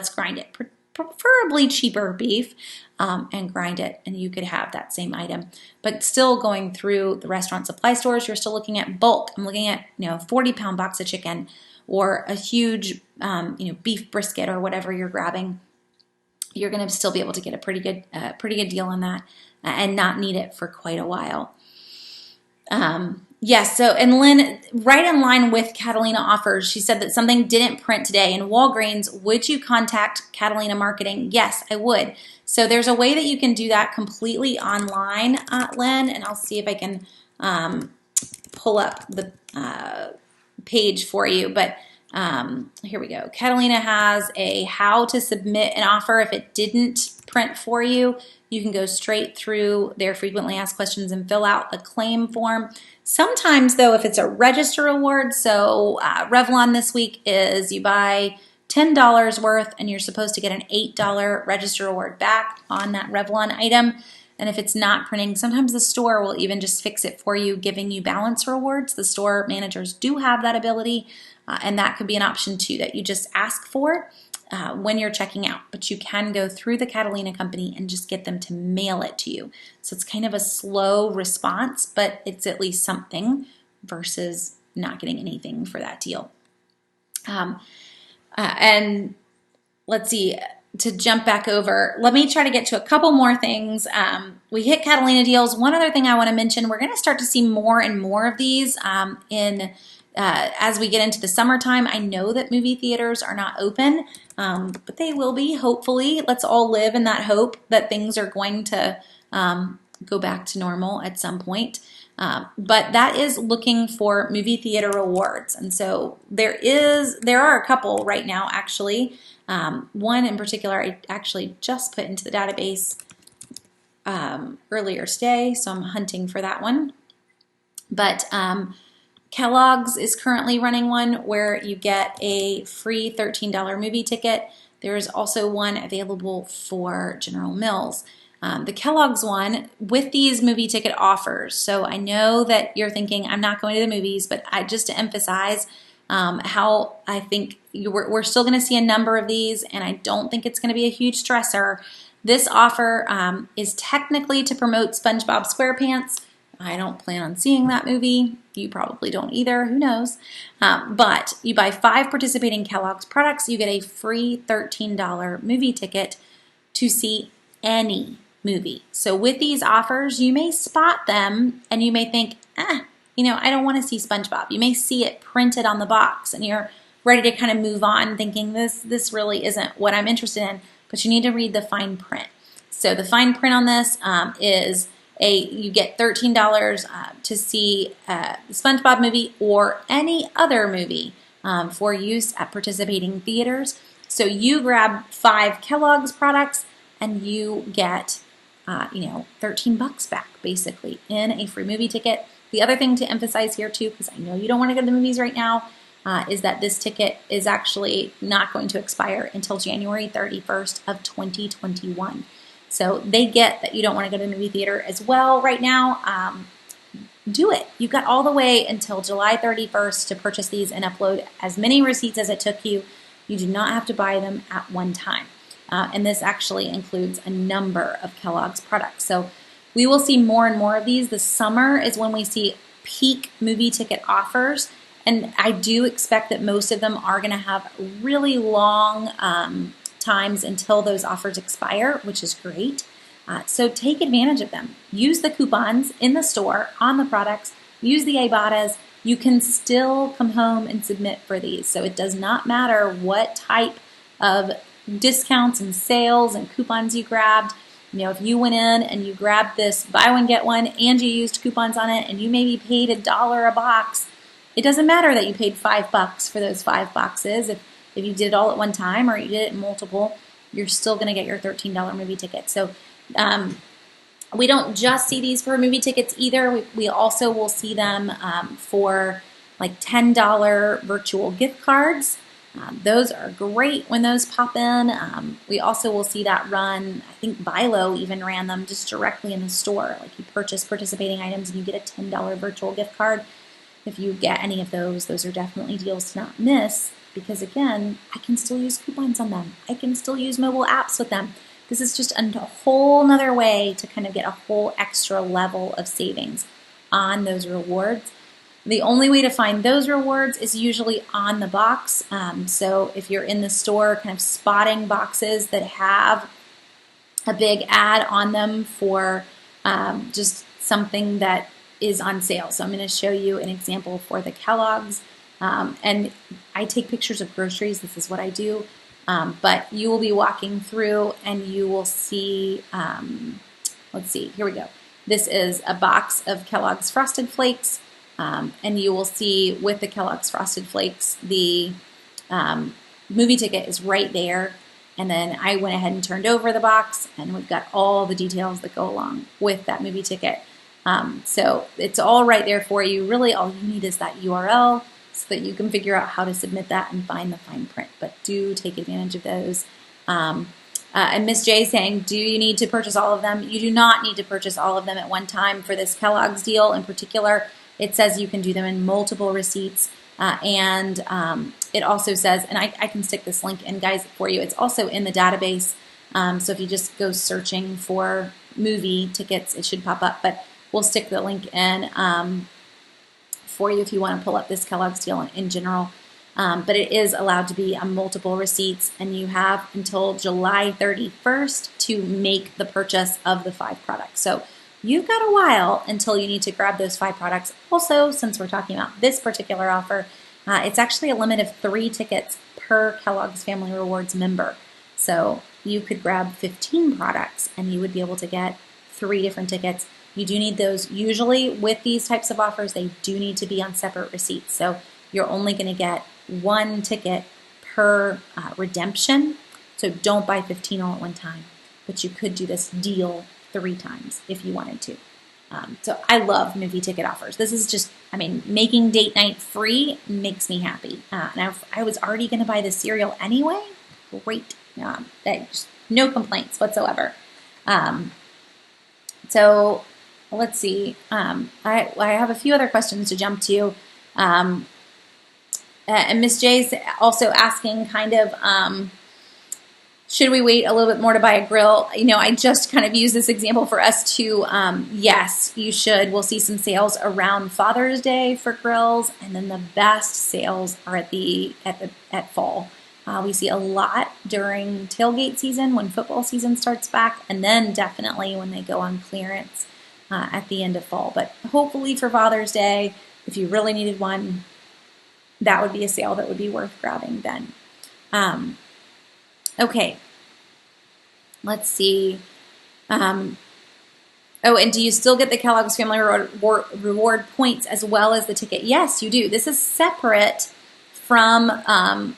A: grind it. Preferably cheaper beef, and grind it, and you could have that same item. But still going through the restaurant supply stores, you're still looking at bulk. I'm looking at 40-pound box of chicken or a huge beef brisket or whatever you're grabbing. You're going to still be able to get a pretty good deal on that and not need it for quite a while. Yes, so, and Lynn, right in line with Catalina Offers, she said that something didn't print today. In Walgreens, would you contact Catalina Marketing? Yes, I would. So there's a way that you can do that completely online, Lynn, and I'll see if I can pull up the page for you. But here we go. Catalina has a how to submit an offer if it didn't print for you. You can go straight through their frequently asked questions and fill out a claim form. Sometimes, though, if it's a register award, so Revlon this week is you buy $10 worth and you're supposed to get an $8 register award back on that Revlon item. And if it's not printing, sometimes the store will even just fix it for you, giving you balance rewards. The store managers do have that ability, and that could be an option too that you just ask for when you're checking out. But you can go through the Catalina company and just get them to mail it to you. So it's kind of a slow response, but it's at least something versus not getting anything for that deal. And let's see, to jump back over, let me try to get to a couple more things. We hit Catalina Deals. One other thing I want to mention, we're going to start to see more and more of these as we get into the summertime. I know that movie theaters are not open, but they will be, hopefully. Let's all live in that hope that things are going to go back to normal at some point. But that is looking for movie theater awards. And so there are a couple right now, actually. One in particular I actually just put into the database earlier today, so I'm hunting for that one. But Kelloggs is currently running one where you get a free $13 movie ticket. There's also one available for General Mills. The Kellogg's one with these movie ticket offers. So I know that you're thinking, I'm not going to the movies, but just to emphasize how I think we're still going to see a number of these, and I don't think it's going to be a huge stressor. This offer is technically to promote SpongeBob SquarePants. I don't plan on seeing that movie. You probably don't either. Who knows? But you buy 5 participating Kellogg's products, you get a free $13 movie ticket to see any movie. So with these offers, you may spot them and you may think, I don't want to see SpongeBob. You may see it printed on the box and you're ready to kind of move on thinking this really isn't what I'm interested in, but you need to read the fine print. So the fine print on this is you get $13 to see the SpongeBob movie or any other movie for use at participating theaters. So you grab 5 Kellogg's products and you get $13 back basically in a free movie ticket. The other thing to emphasize here too, because I know you don't want to go to the movies right now, is that this ticket is actually not going to expire until January 31st of 2021. So they get that you don't want to go to the movie theater as well right now. Do it. You've got all the way until July 31st to purchase these and upload as many receipts as it took you. You do not have to buy them at one time. And this actually includes a number of Kellogg's products. So we will see more and more of these. The summer is when we see peak movie ticket offers. And I do expect that most of them are going to have really long times until those offers expire, which is great. So take advantage of them. Use the coupons in the store on the products. Use the Ibotta's. You can still come home and submit for these. So it does not matter what type of discounts and sales and coupons you grabbed. If you went in and you grabbed this buy one get one and you used coupons on it and you maybe paid $1 a box, it doesn't matter that you paid $5 for those 5 boxes. If you did it all at one time or you did it in multiple, you're still going to get your $13 movie ticket. So we don't just see these for movie tickets either. We also will see them for like $10 virtual gift cards. Those are great when those pop in. We also will see that run. I think Bilo even ran them just directly in the store. Like you purchase participating items and you get a $10 virtual gift card. If you get any of those are definitely deals to not miss because, again, I can still use coupons on them. I can still use mobile apps with them. This is just a whole nother way to kind of get a whole extra level of savings on those rewards. The only way to find those rewards is usually on the box. So if you're in the store kind of spotting boxes that have a big ad on them for just something that is on sale. So I'm going to show you an example for the Kellogg's. And I take pictures of groceries. This is what I do. But you will be walking through and you will see, let's see, here we go. This is a box of Kellogg's Frosted Flakes. And you will see with the Kellogg's Frosted Flakes, the movie ticket is right there. And then I went ahead and turned over the box and we've got all the details that go along with that movie ticket. So it's all right there for you. Really all you need is that URL so that you can figure out how to submit that and find the fine print. But do take advantage of those. And Miss J saying, do you need to purchase all of them? You do not need to purchase all of them at one time for this Kellogg's deal in particular. It says you can do them in multiple receipts. And it also says, and I can stick this link in, guys, for you. It's also in the database. So if you just go searching for movie tickets, it should pop up. But we'll stick the link in for you if you want to pull up this Kellogg's deal in general. But it is allowed to be on multiple receipts, and you have until July 31st to make the purchase of the 5 products. So you've got a while until you need to grab those 5 products. Also, since we're talking about this particular offer, it's actually a limit of 3 tickets per Kellogg's Family Rewards member. So you could grab 15 products and you would be able to get 3 different tickets. You do need those. Usually with these types of offers, they do need to be on separate receipts. So you're only going to get 1 ticket per redemption. So don't buy 15 all at one time. But you could do this deal 3 times if you wanted to. So I love movie ticket offers. This is just, making date night free makes me happy. Now, if I was already going to buy the cereal anyway, great. Just no complaints whatsoever. So let's see. I have a few other questions to jump to. And Miss J's also asking kind of, should we wait a little bit more to buy a grill? I just kind of use this example for us to, yes, you should. We'll see some sales around Father's Day for grills, and then the best sales are at fall. We see a lot during tailgate season when football season starts back, and then definitely when they go on clearance at the end of fall. But hopefully for Father's Day, if you really needed one, that would be a sale that would be worth grabbing then. Okay, let's see. Oh, and do you still get the Kellogg's Family Reward points as well as the ticket? Yes, you do. This is separate from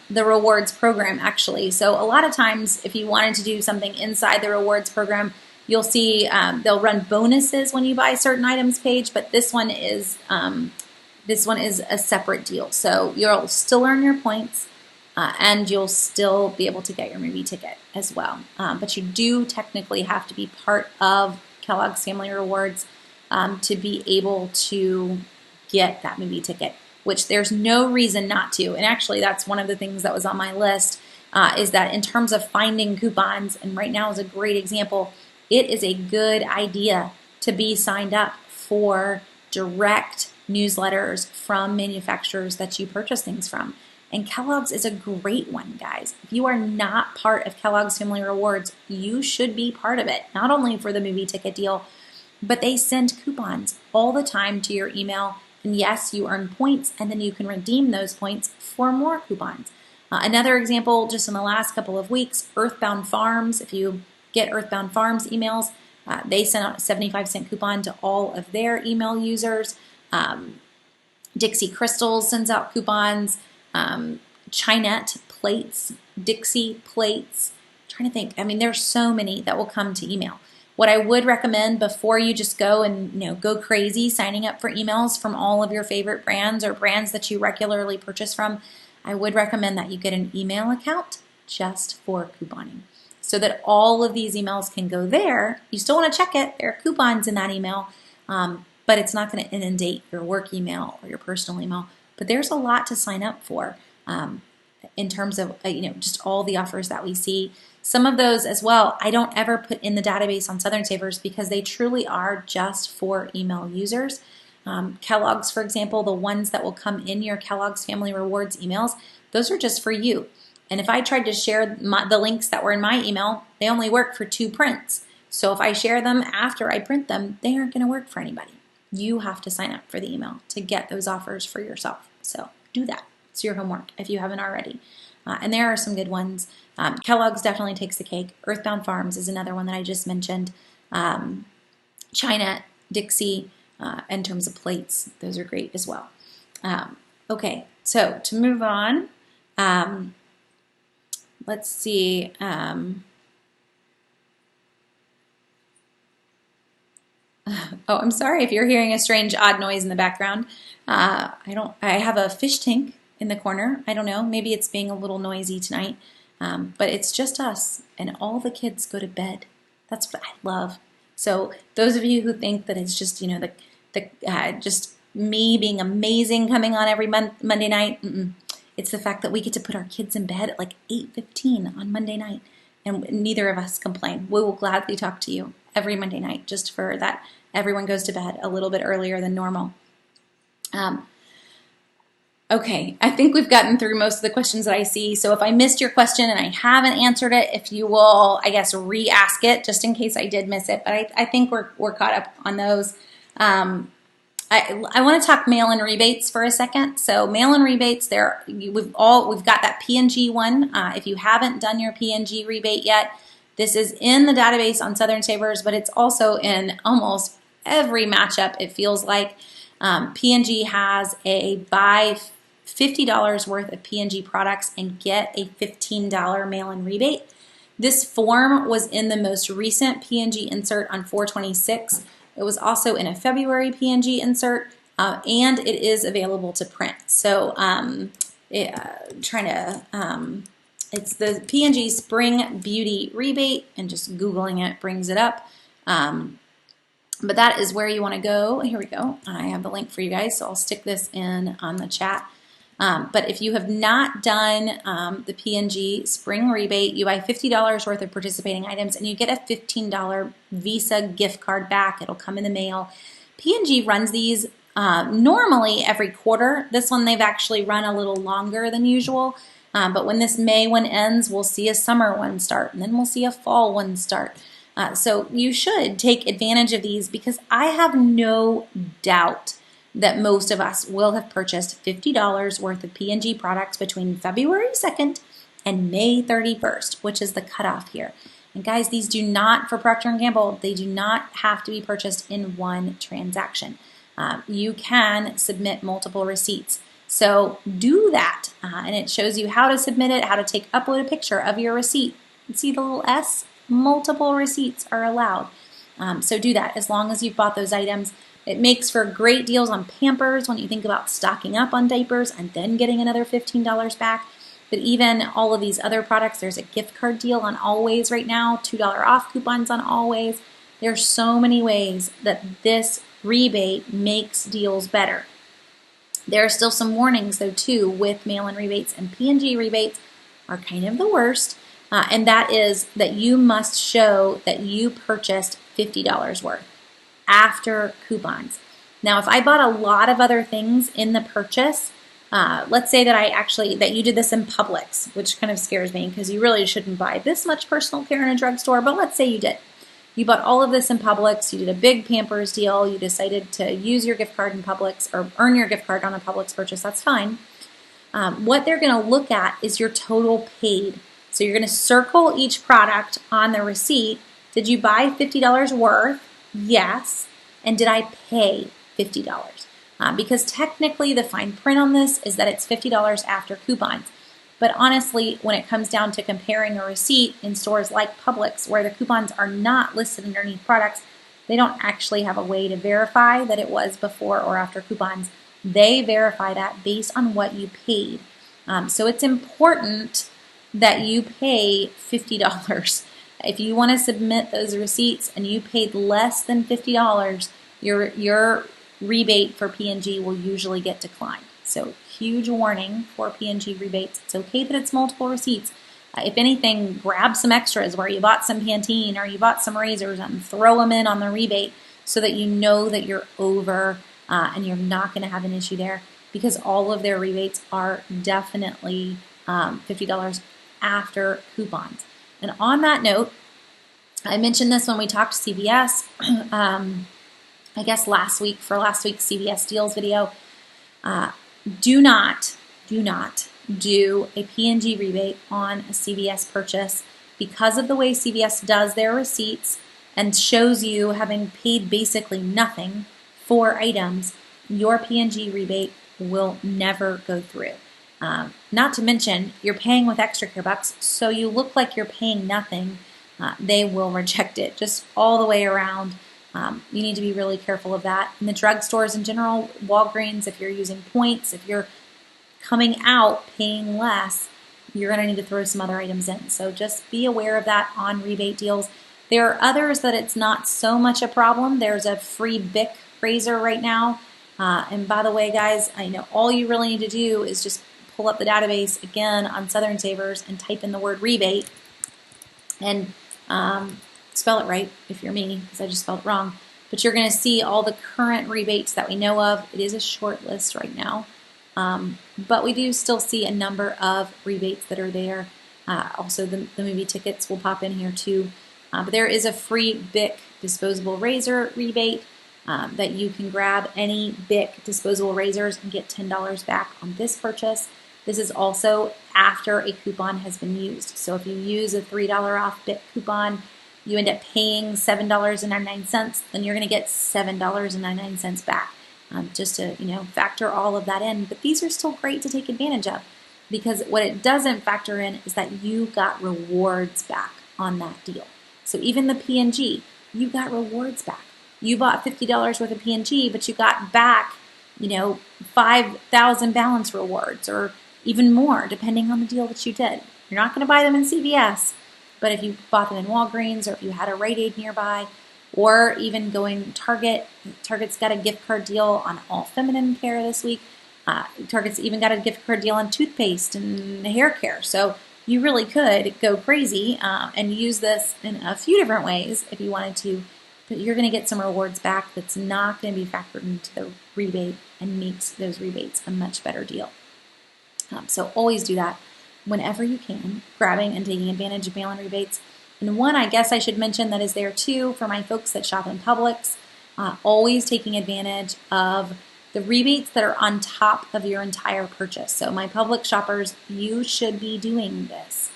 A: the rewards program, actually. So a lot of times, if you wanted to do something inside the rewards program, you'll see they'll run bonuses when you buy certain items page, but this one is a separate deal. So you'll still earn your points, and you'll still be able to get your movie ticket as well. But you do technically have to be part of Kellogg's Family Rewards to be able to get that movie ticket, which there's no reason not to. And actually, that's one of the things that was on my list, is that in terms of finding coupons, and right now is a great example, it is a good idea to be signed up for direct newsletters from manufacturers that you purchase things from. And Kellogg's is a great one, guys. If you are not part of Kellogg's Family Rewards, you should be part of it, not only for the movie ticket deal, but they send coupons all the time to your email. And yes, you earn points, and then you can redeem those points for more coupons. Another example, just in the last couple of weeks, Earthbound Farms. If you get Earthbound Farms emails, they send out a 75-cent coupon to all of their email users. Dixie Crystals sends out coupons. Chinette plates, Dixie plates. I'm trying to think. I mean, there's so many that will come to email. What I would recommend before you just go and go crazy signing up for emails from all of your favorite brands or brands that you regularly purchase from, I would recommend that you get an email account just for couponing, so that all of these emails can go there. You still want to check it. There are coupons in that email, but it's not going to inundate your work email or your personal email. But there's a lot to sign up for in terms of just all the offers that we see. Some of those as well, I don't ever put in the database on Southern Savers because they truly are just for email users. Kellogg's, for example, the ones that will come in your Kellogg's Family Rewards emails, those are just for you. And if I tried to share the links that were in my email, they only work for 2 prints. So if I share them after I print them, they aren't going to work for anybody. You have to sign up for the email to get those offers for yourself. So do that. It's your homework if you haven't already. And there are some good ones. Kellogg's definitely takes the cake. Earthbound Farms is another one that I just mentioned. China, Dixie, in terms of plates, those are great as well. Okay, so to move on, let's see. Oh, I'm sorry if you're hearing a strange, odd noise in the background. I have a fish tank in the corner. I don't know. Maybe it's being a little noisy tonight. But it's just us, and all the kids go to bed. That's what I love. So those of you who think that it's just just me being amazing coming on every Monday night, it's the fact that we get to put our kids in bed at like 8:15 on Monday night, and neither of us complain. We will gladly talk to you every Monday night, just for that everyone goes to bed a little bit earlier than normal. Okay, I think we've gotten through most of the questions that I see. So if I missed your question and I haven't answered it, if you will, I guess, re-ask it just in case I did miss it. But I think we're caught up on those. I want to talk mail-in rebates for a second. So mail-in rebates, we've got that P&G one. If you haven't done your P&G rebate yet, this is in the database on Southern Savers, but it's also in almost every matchup. It feels like P&G has a buy $50 worth of P&G products and get a $15 mail-in rebate. This form was in the most recent P&G insert on 4/26. It was also in a February P&G insert, and it is available to print. So it's the P&G Spring Beauty Rebate, and just Googling it brings it up. But that is where you want to go. Here we go. I have the link for you guys, so I'll stick this in on the chat. But if you have not done the P&G Spring Rebate, you buy $50 worth of participating items, and you get a $15 Visa gift card back. It'll come in the mail. P&G runs these normally every quarter. This one they've actually run a little longer than usual. But when this May one ends, we'll see a summer one start, and then we'll see a fall one start. So you should take advantage of these, because I have no doubt that most of us will have purchased $50 worth of P&G products between February 2nd and May 31st, which is the cutoff here. And guys, these do not, for Procter & Gamble, they do not have to be purchased in one transaction. You can submit multiple receipts. So do that, and it shows you how to submit it, how to upload a picture of your receipt. You see the little S? Multiple receipts are allowed. So do that as long as you've bought those items. It makes for great deals on Pampers when you think about stocking up on diapers and then getting another $15 back. But even all of these other products, there's a gift card deal on Always right now, $2 off coupons on Always. There's so many ways that this rebate makes deals better. There are still some warnings though too with Mailin rebates, and P&G rebates are kind of the worst. And that is that you must show that you purchased $50 worth after coupons. Now, if I bought a lot of other things in the purchase, let's say that you did this in Publix, which kind of scares me because you really shouldn't buy this much personal care in a drugstore, but let's say you did. You bought all of this in Publix, you did a big Pampers deal, you decided to use your gift card in Publix or earn your gift card on a Publix purchase, that's fine. What they're going to look at is your total paid. So you're going to circle each product on the receipt. Did you buy $50 worth? Yes. And did I pay $50? Because technically the fine print on this is that it's $50 after coupons. But honestly, when it comes down to comparing a receipt in stores like Publix, where the coupons are not listed underneath products, they don't actually have a way to verify that it was before or after coupons. They verify that based on what you paid. So it's important that you pay $50. If you want to submit those receipts and you paid less than $50, your rebate for P&G will usually get declined. So huge warning for P&G rebates. It's okay that it's multiple receipts. If anything, grab some extras where you bought some Pantene or you bought some razors and throw them in on the rebate so that you know that you're over and you're not going to have an issue there, because all of their rebates are definitely $50 after coupons. And on that note, I mentioned this when we talked CVS, I guess last week's CVS Deals video. Do not do a P&G rebate on a CVS purchase because of the way CVS does their receipts and shows you having paid basically nothing for items. Your P&G rebate will never go through. Not to mention, you're paying with extra care bucks, so you look like you're paying nothing. They will reject it just all the way around. You need to be really careful of that. In the drugstores in general, Walgreens, if you're using points, if you're coming out paying less, you're going to need to throw some other items in. So just be aware of that on rebate deals. There are others that it's not so much a problem. There's a free Bic razor right now. And by the way, guys, I know all you really need to do is just pull up the database again on Southern Savers and type in the word rebate and spell it right if you're me, because I just spelled it wrong. But you're going to see all the current rebates that we know of. It is a short list right now. But we do still see a number of rebates that are there. Also, the movie tickets will pop in here too. But there is a free Bic disposable razor rebate that you can grab any Bic disposable razors and get $10 back on this purchase. This is also after a coupon has been used. So if you use a $3 off Bic coupon, you end up paying $7.99, then you're going to get $7.99 back. Just to factor all of that in. But these are still great to take advantage of, because what it doesn't factor in is that you got rewards back on that deal. So even the P&G, you got rewards back. You bought $50 worth of P&G, but you got back 5,000 balance rewards or even more, depending on the deal that you did. You're not going to buy them in CVS, but if you bought them in Walgreens or if you had a Rite Aid nearby, or even going Target. Target's got a gift card deal on all feminine care this week. Target's even got a gift card deal on toothpaste and hair care. So you really could go crazy and use this in a few different ways if you wanted to. But you're going to get some rewards back that's not going to be factored into the rebate and makes those rebates a much better deal. So always do that. whenever you can, grabbing and taking advantage of Mailin rebates. And one, I guess I should mention that is there too for my folks that shop in Publix, always taking advantage of the rebates that are on top of your entire purchase. So my Publix shoppers, you should be doing this.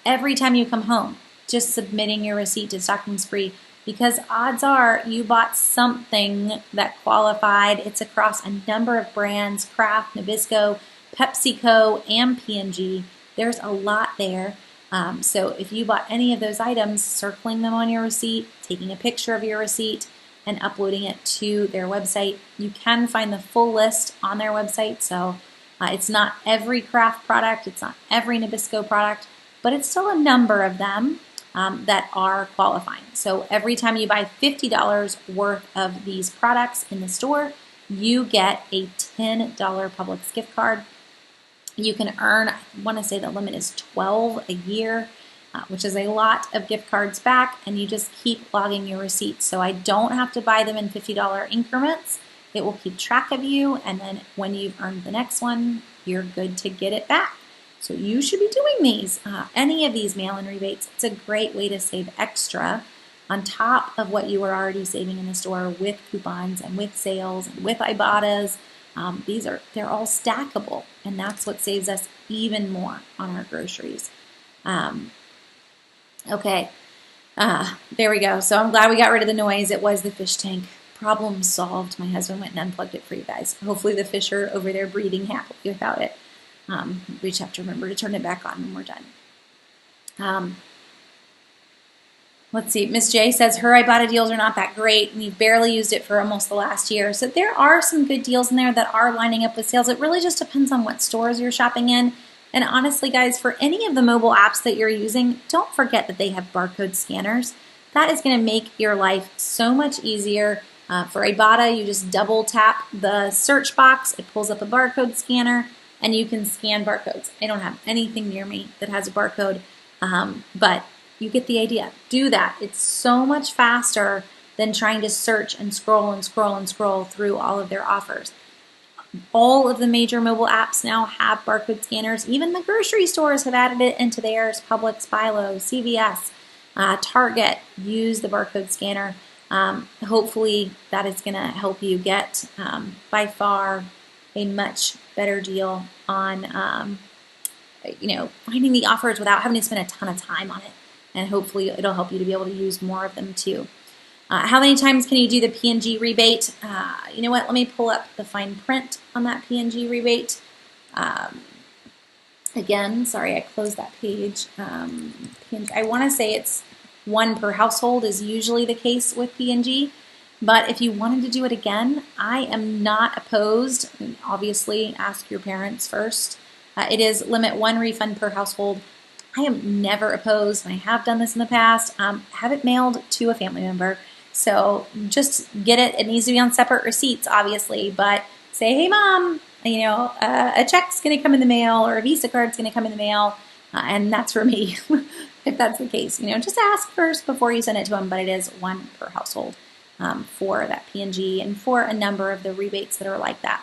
A: Every time you come home, just submitting your receipt to Stocking Spree, because odds are you bought something that qualified. It's across a number of brands, Kraft, Nabisco, PepsiCo, and P&G. There's a lot there. So if you bought any of those items, circling them on your receipt, taking a picture of your receipt, and uploading it to their website. You can find the full list on their website. So it's not every Kraft product, it's not every Nabisco product, but it's still a number of them that are qualifying. So every time you buy $50 worth of these products in the store, you get a $10 Publix gift card. You can earn, I want to say the limit is 12 a year, which is a lot of gift cards back, and you just keep logging your receipts. So I don't have to buy them in $50 increments. It will keep track of you, and then when you've earned the next one, you're good to get it back. So you should be doing these, any of these mail-in rebates. It's a great way to save extra on top of what you were already saving in the store with coupons and with sales and with Ibotta's. They're all stackable, and that's what saves us even more on our groceries. Okay, there we go. So I'm glad we got rid of the noise. It was the fish tank. Problem solved. My husband went and unplugged it for you guys. Hopefully the fish are over there breathing happily without it. We just have to remember to turn it back on when we're done. Let's see. Miss J says her Ibotta deals are not that great, and we've barely used it for almost the last year. So there are some good deals in there that are lining up with sales. It really just depends on what stores you're shopping in. And honestly, guys, for any of the mobile apps that you're using, don't forget that they have barcode scanners. That is going to make your life so much easier. For Ibotta, you just double tap the search box. It pulls up a barcode scanner, and you can scan barcodes. I don't have anything near me that has a barcode, but you get the idea. Do that. It's so much faster than trying to search and scroll and scroll and scroll through all of their offers. All of the major mobile apps now have barcode scanners. Even the grocery stores have added it into theirs. Publix, Bilo, CVS, Target use the barcode scanner. Hopefully that is going to help you get by far a much better deal on finding the offers without having to spend a ton of time on it. And hopefully it'll help you to be able to use more of them too. How many times can you do the P&G rebate? You know what? Let me pull up the fine print on that P&G rebate. Again, sorry, I closed that page. I want to say it's 1 per household is usually the case with P&G. But if you wanted to do it again, I am not opposed. Obviously, ask your parents first. It is limit 1 refund per household. I am never opposed, and I have done this in the past. Have it mailed to a family member. So just get it. It needs to be on separate receipts, obviously, but say, hey, Mom, a check's going to come in the mail or a Visa card's going to come in the mail, and that's for me, if that's the case. Just ask first before you send it to them, but it is 1 per household for that P&G and for a number of the rebates that are like that.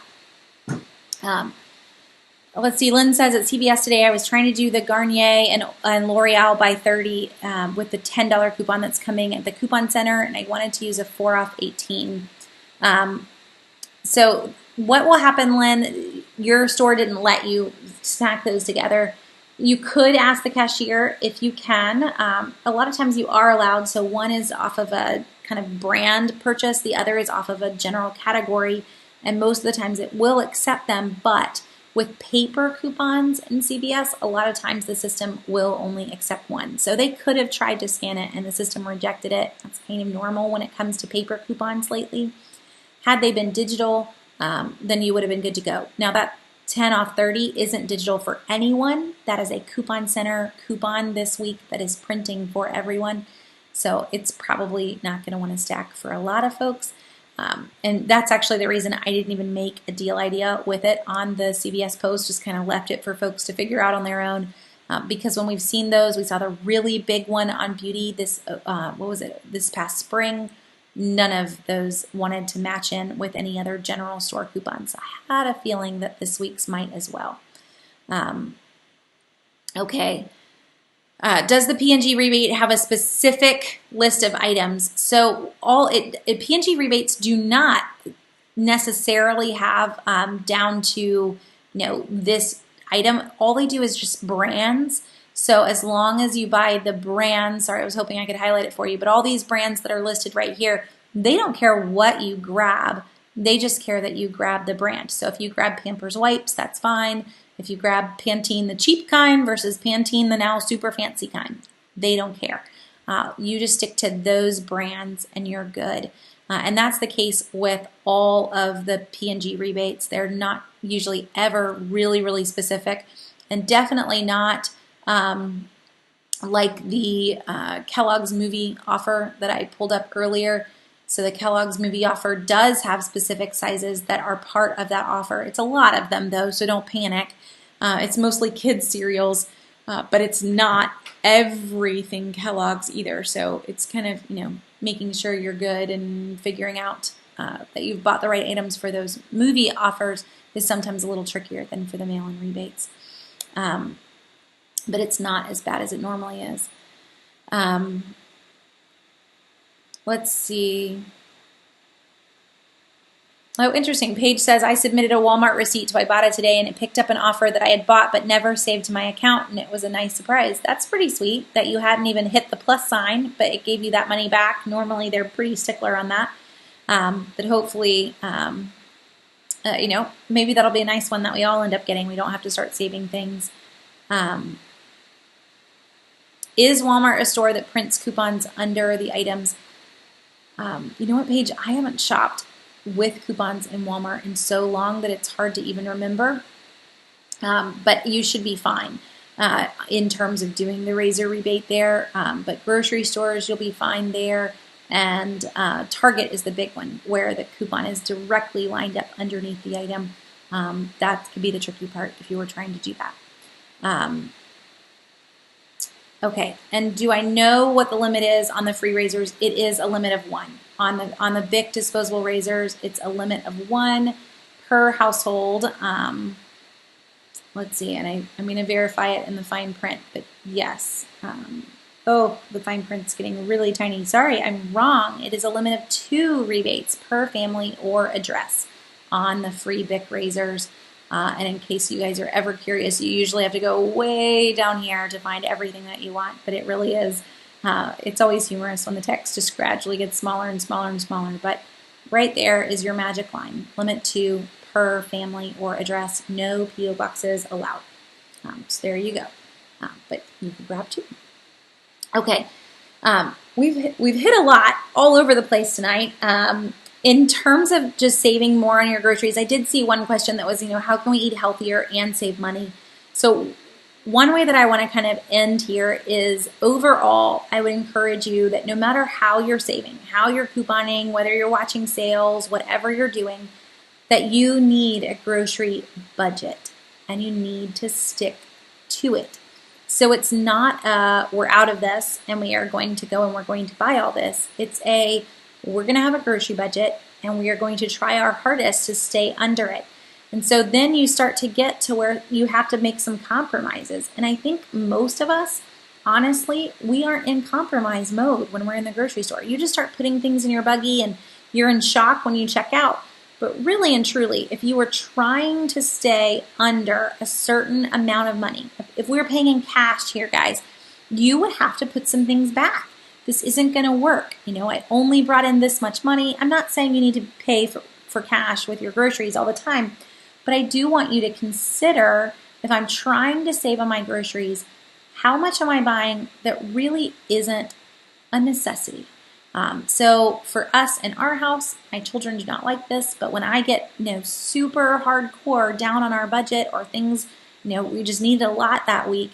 A: Let's see, Lynn says at CVS today, I was trying to do the Garnier and L'Oreal buy 30 with the $10 coupon that's coming at the coupon center, and I wanted to use a 4 off 18. So what will happen, Lynn, your store didn't let you stack those together. You could ask the cashier if you can. A lot of times you are allowed, so one is off of a kind of brand purchase, the other is off of a general category, and most of the times it will accept them, but with paper coupons in CVS, a lot of times the system will only accept one. So they could have tried to scan it and the system rejected it. That's kind of normal when it comes to paper coupons lately. Had they been digital, then you would have been good to go. Now that 10 off 30 isn't digital for anyone. That is a coupon center coupon this week that is printing for everyone. So it's probably not going to want to stack for a lot of folks. And that's actually the reason I didn't even make a deal idea with it on the CVS post, just kind of left it for folks to figure out on their own. Because when we've seen those, we saw the really big one on beauty this past spring. None of those wanted to match in with any other general store coupons. I had a feeling that this week's might as well. Okay. Does the P&G rebate have a specific list of items? So P&G rebates do not necessarily have down to this item. All they do is just brands. So as long as you buy the brand, sorry, I was hoping I could highlight it for you, but all these brands that are listed right here, they don't care what you grab. They just care that you grab the brand. So if you grab Pampers wipes, that's fine. If you grab Pantene, the cheap kind versus Pantene, the now super fancy kind, they don't care. You just stick to those brands and you're good. And that's the case with all of the P&G rebates. They're not usually ever really, really specific, and definitely not like the Kellogg's movie offer that I pulled up earlier. So the Kellogg's movie offer does have specific sizes that are part of that offer. It's a lot of them though, so don't panic. It's mostly kids cereals, but it's not everything Kellogg's either. So it's kind of, making sure you're good and figuring out that you've bought the right items for those movie offers is sometimes a little trickier than for the mail-in rebates. But it's not as bad as it normally is. Let's see. Oh, interesting. Paige says, I submitted a Walmart receipt to Ibotta today and it picked up an offer that I had bought but never saved to my account, and it was a nice surprise. That's pretty sweet that you hadn't even hit the plus sign, but it gave you that money back. Normally they're pretty stickler on that. But hopefully, maybe that'll be a nice one that we all end up getting. We don't have to start saving things. Is Walmart a store that prints coupons under the items? You know what, Paige? I haven't shopped with coupons in Walmart in so long that it's hard to even remember. But you should be fine in terms of doing the razor rebate there. But grocery stores, you'll be fine there. And Target is the big one where the coupon is directly lined up underneath the item. That could be the tricky part if you were trying to do that. Okay, and do I know what the limit is on the free razors? It is a limit of 1. On the Bic disposable razors, it's a limit of 1 per household. Let's see, and I'm going to verify it in the fine print, but yes. Oh, the fine print's getting really tiny. Sorry, I'm wrong. It is a limit of 2 rebates per family or address on the free Bic razors. And in case you guys are ever curious, you usually have to go way down here to find everything that you want, but it really is. It's always humorous when the text just gradually gets smaller and smaller and smaller, but right there is your magic line. Limit 2 per family or address, no P.O. boxes allowed. So there you go. But you can grab 2. Okay, we've hit a lot all over the place tonight. In terms of just saving more on your groceries, I did see one question that was, how can we eat healthier and save money? So one way that I want to kind of end here is overall, I would encourage you that no matter how you're saving, how you're couponing, whether you're watching sales, whatever you're doing, that you need a grocery budget and you need to stick to it. So it's not we're out of this and we are going to go and we're going to buy all this. It's we're going to have a grocery budget and we are going to try our hardest to stay under it. And so then you start to get to where you have to make some compromises. And I think most of us, honestly, we aren't in compromise mode when we're in the grocery store. You just start putting things in your buggy and you're in shock when you check out. But really and truly, if you were trying to stay under a certain amount of money, if we were paying in cash here, guys, you would have to put some things back. This isn't going to work. I only brought in this much money. I'm not saying you need to pay for cash with your groceries all the time, but I do want you to consider, if I'm trying to save on my groceries, how much am I buying that really isn't a necessity? So for us in our house, my children do not like this, but when I get super hardcore down on our budget or things, we just need a lot that week,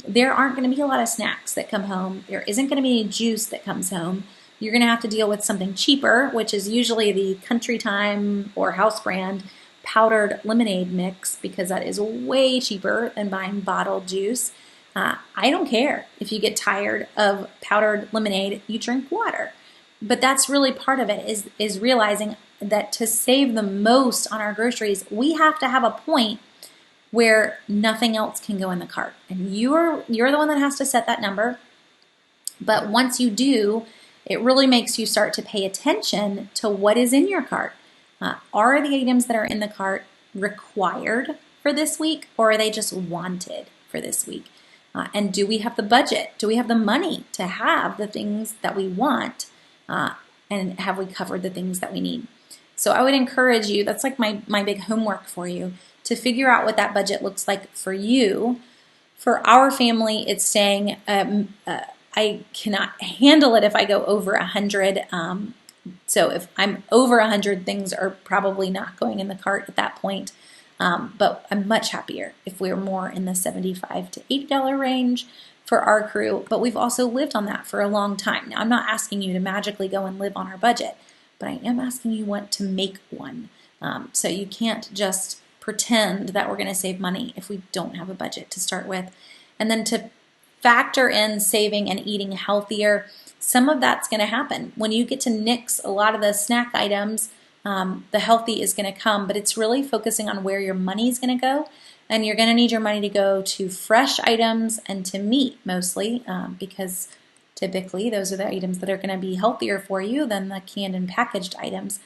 A: there aren't going to be a lot of snacks that come home. There isn't going to be any juice that comes home. You're going to have to deal with something cheaper, which is usually the Country Time or house brand powdered lemonade mix, because that is way cheaper than buying bottled juice. I don't care if you get tired of powdered lemonade, you drink water. But that's really part of it, is realizing that to save the most on our groceries, we have to have a point where nothing else can go in the cart. And you're the one that has to set that number. But once you do, it really makes you start to pay attention to what is in your cart. Are the items that are in the cart required for this week, or are they just wanted for this week? And do we have the budget? Do we have the money to have the things that we want? And have we covered the things that we need? So I would encourage you, that's like my big homework for you, to figure out what that budget looks like for you. For our family, it's saying I cannot handle it if I go over 100. So if I'm over 100, things are probably not going in the cart at that point. But I'm much happier if we're more in the $75 to $80 range for our crew. But we've also lived on that for a long time. Now, I'm not asking you to magically go and live on our budget, but I am asking you what to make one. So you can't just pretend that we're going to save money if we don't have a budget to start with. And then to factor in saving and eating healthier, some of that's going to happen. When you get to nix a lot of the snack items, the healthy is going to come, but it's really focusing on where your money is going to go. And you're going to need your money to go to fresh items and to meat mostly, because typically those are the items that are going to be healthier for you than the canned and packaged items.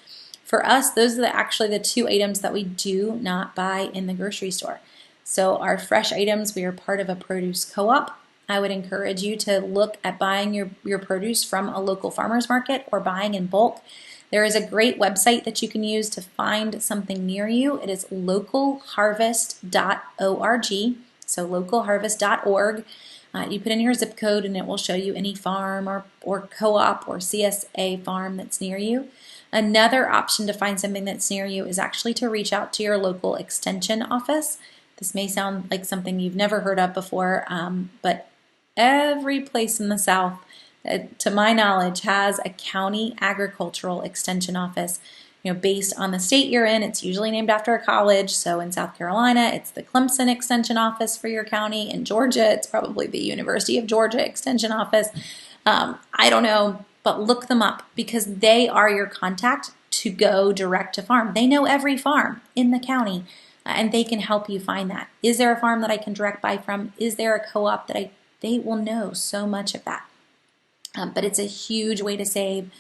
A: For us, those are actually the two items that we do not buy in the grocery store. So our fresh items, we are part of a produce co-op. I would encourage you to look at buying your produce from a local farmer's market or buying in bulk. There is a great website that you can use to find something near you. It is localharvest.org, so localharvest.org. You put in your zip code and it will show you any farm or co-op or CSA farm that's near you. Another option to find something that's near you is actually to reach out to your local extension office. This may sound like something you've never heard of before, but every place in the South, to my knowledge, has a county agricultural extension office. Based on the state you're in, it's usually named after a college. So in South Carolina, it's the Clemson Extension Office for your county. In Georgia, it's probably the University of Georgia Extension Office. I don't know, but look them up because they are your contact to go direct to farm. They know every farm in the county, and they can help you find that. Is there a farm that I can direct buy from? Is there a co-op that they will know so much of that. But it's a huge way to save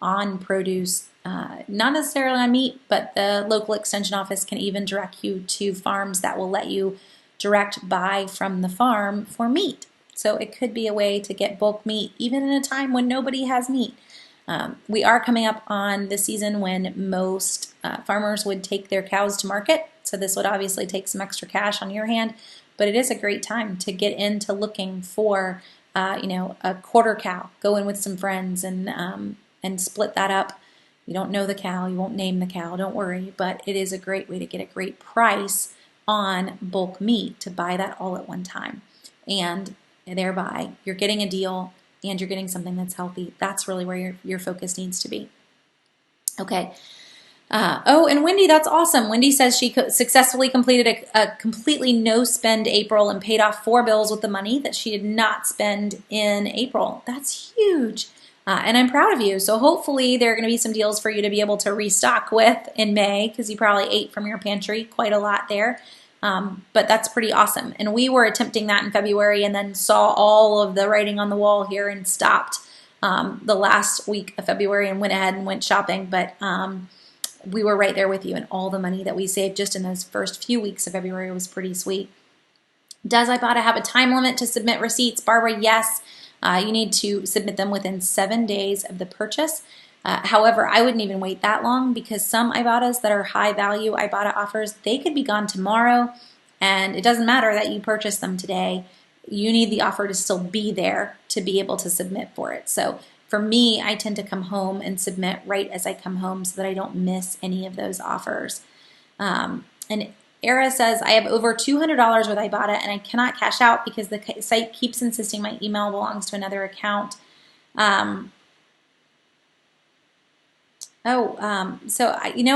A: on produce, not necessarily on meat, but the local extension office can even direct you to farms that will let you direct buy from the farm for meat. So it could be a way to get bulk meat even in a time when nobody has meat. We are coming up on the season when most farmers would take their cows to market. So this would obviously take some extra cash on your hand, but it is a great time to get into looking for a quarter cow. Go in with some friends and split that up. You don't know the cow, you won't name the cow, don't worry, but it is a great way to get a great price on bulk meat to buy that all at one time. And thereby, you're getting a deal and you're getting something that's healthy. That's really where your focus needs to be. Okay. And Wendy, that's awesome. Wendy says she successfully completed a completely no-spend April and paid off 4 bills with the money that she did not spend in April. That's huge. And I'm proud of you. So hopefully there are going to be some deals for you to be able to restock with in May because you probably ate from your pantry quite a lot there. But that's pretty awesome. And we were attempting that in February and then saw all of the writing on the wall here and stopped the last week of February and went ahead and went shopping. But we were right there with you, and all the money that we saved just in those first few weeks of February was pretty sweet. Does Ibotta have a time limit to submit receipts? Barbara, yes. You need to submit them within 7 days of the purchase. However, I wouldn't even wait that long because some Ibottas that are high value Ibotta offers, they could be gone tomorrow, and it doesn't matter that you purchased them today. You need the offer to still be there to be able to submit for it. So for me, I tend to come home and submit right as I come home so that I don't miss any of those offers. And Era says, I have over $200 with Ibotta and I cannot cash out because the site keeps insisting my email belongs to another account. You know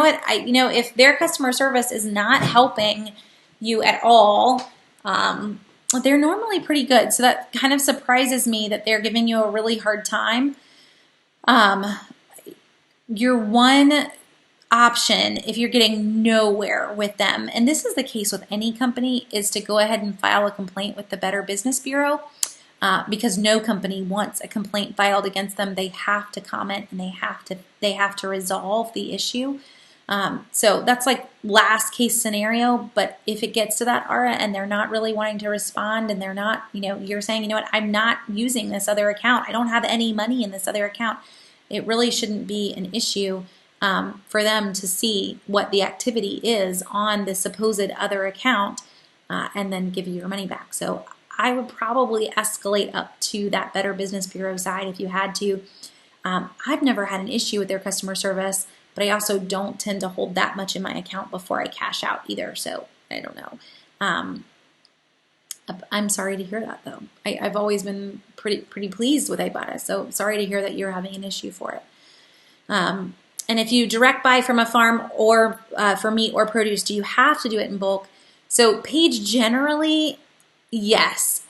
A: what? If their customer service is not helping you at all, they're normally pretty good. So that kind of surprises me that they're giving you a really hard time. Your one option if you're getting nowhere with them, and this is the case with any company, is to go ahead and file a complaint with the Better Business Bureau, because no company wants a complaint filed against them. They have to comment and they have to resolve the issue. So that's like last case scenario. But if it gets to that, Ara, and they're not really wanting to respond, and they're not, you're saying, you know what, I'm not using this other account, I don't have any money in this other account, it really shouldn't be an issue for them to see what the activity is on the supposed other account and then give you your money back. So I would probably escalate up to that Better Business Bureau side if you had to. I've never had an issue with their customer service, but I also don't tend to hold that much in my account before I cash out either. So I don't know. I'm sorry to hear that, though. I've always been pretty pleased with Ibotta, so sorry to hear that you're having an issue for it. And if you direct buy from a farm or for meat or produce, do you have to do it in bulk? So Paige, generally, yes.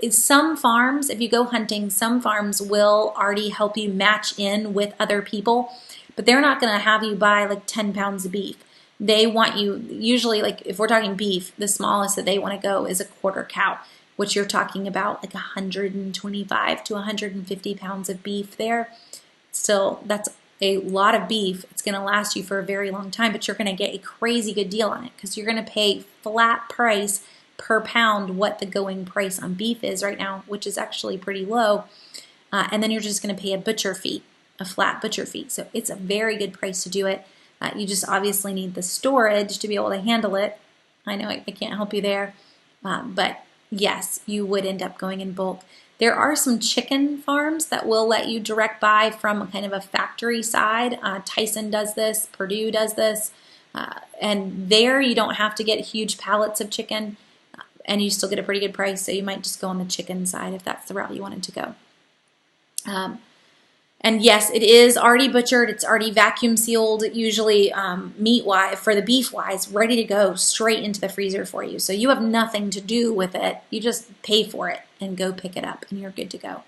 A: Some farms, if you go hunting, some farms will already help you match in with other people, but they're not going to have you buy like 10 pounds of beef. They want you, usually, like if we're talking beef, the smallest that they want to go is a quarter cow, which you're talking about like 125 to 150 pounds of beef there. Still, that's a lot of beef. It's going to last you for a very long time, but you're going to get a crazy good deal on it because you're going to pay flat price per pound what the going price on beef is right now, which is actually pretty low. And then you're just going to pay a butcher fee, a flat butcher fee. So it's a very good price to do it. You just obviously need the storage to be able to handle it. I know I can't help you there, but yes, you would end up going in bulk. There are some chicken farms that will let you direct buy from kind of a factory side. Tyson does this, Purdue does this, and there you don't have to get huge pallets of chicken, and you still get a pretty good price, so you might just go on the chicken side if that's the route you wanted to go. And yes, it is already butchered. It's already vacuum sealed, usually meat-wise, for the beef-wise, ready to go straight into the freezer for you. So you have nothing to do with it. You just pay for it and go pick it up, and you're good to go.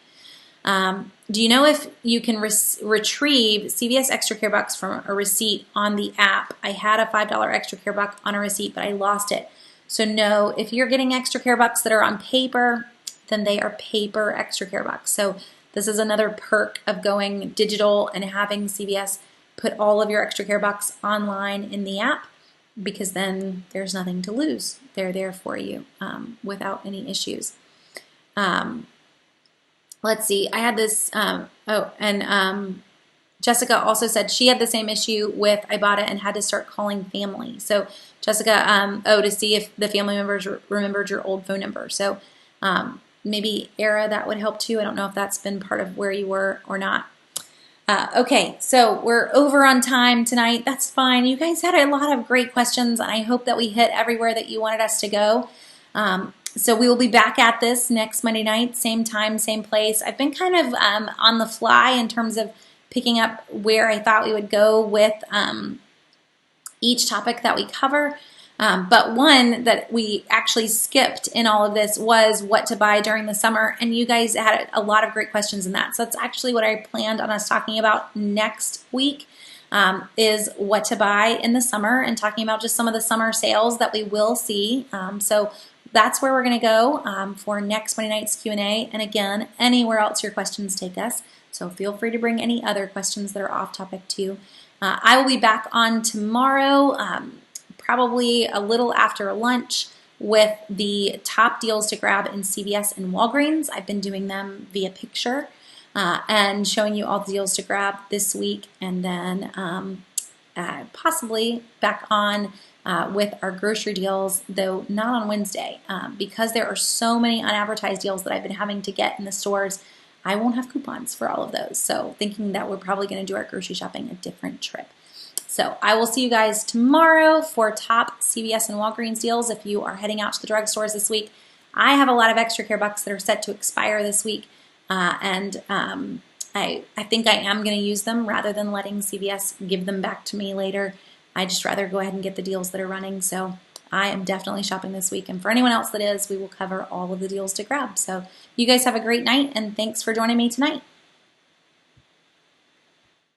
A: Do you know if you can retrieve CVS Extra Care Bucks from a receipt on the app? I had a $5 Extra Care Buck on a receipt, but I lost it. So no, if you're getting Extra Care Bucks that are on paper, then they are paper Extra Care Bucks. So this is another perk of going digital and having CVS put all of your Extra Care Bucks online in the app, because then there's nothing to lose. They're there for you without any issues. Let's see. I had this. Jessica also said she had the same issue with Ibotta and had to start calling family. So Jessica, to see if the family members remembered your old phone number. So maybe Era, that would help too. I don't know if that's been part of where you were or not. Okay, so we're over on time tonight. That's fine. You guys had a lot of great questions, and I hope that we hit everywhere that you wanted us to go. So we will be back at this next Monday night, same time, same place. I've been kind of on the fly in terms of picking up where I thought we would go with each topic that we cover. But one that we actually skipped in all of this was what to buy during the summer, and you guys had a lot of great questions in that. So that's actually what I planned on us talking about next week, is what to buy in the summer, and talking about just some of the summer sales that we will see. So that's where we're going to go for next Monday night's Q&A. And again, anywhere else your questions take us. So feel free to bring any other questions that are off topic too. I will be back on tomorrow, probably a little after lunch, with the top deals to grab in CVS and Walgreens. I've been doing them via picture and showing you all the deals to grab this week, and then possibly back on with our grocery deals, though not on Wednesday, because there are so many unadvertised deals that I've been having to get in the stores. I won't have coupons for all of those, so thinking that we're probably going to do our grocery shopping a different trip. So I will see you guys tomorrow for top CVS and Walgreens deals if you are heading out to the drugstores this week. I have a lot of Extra Care Bucks that are set to expire this week, and I think I am going to use them rather than letting CVS give them back to me later. I just rather go ahead and get the deals that are running. So I am definitely shopping this week, and for anyone else that is, we will cover all of the deals to grab. So you guys have a great night, and thanks for joining me tonight.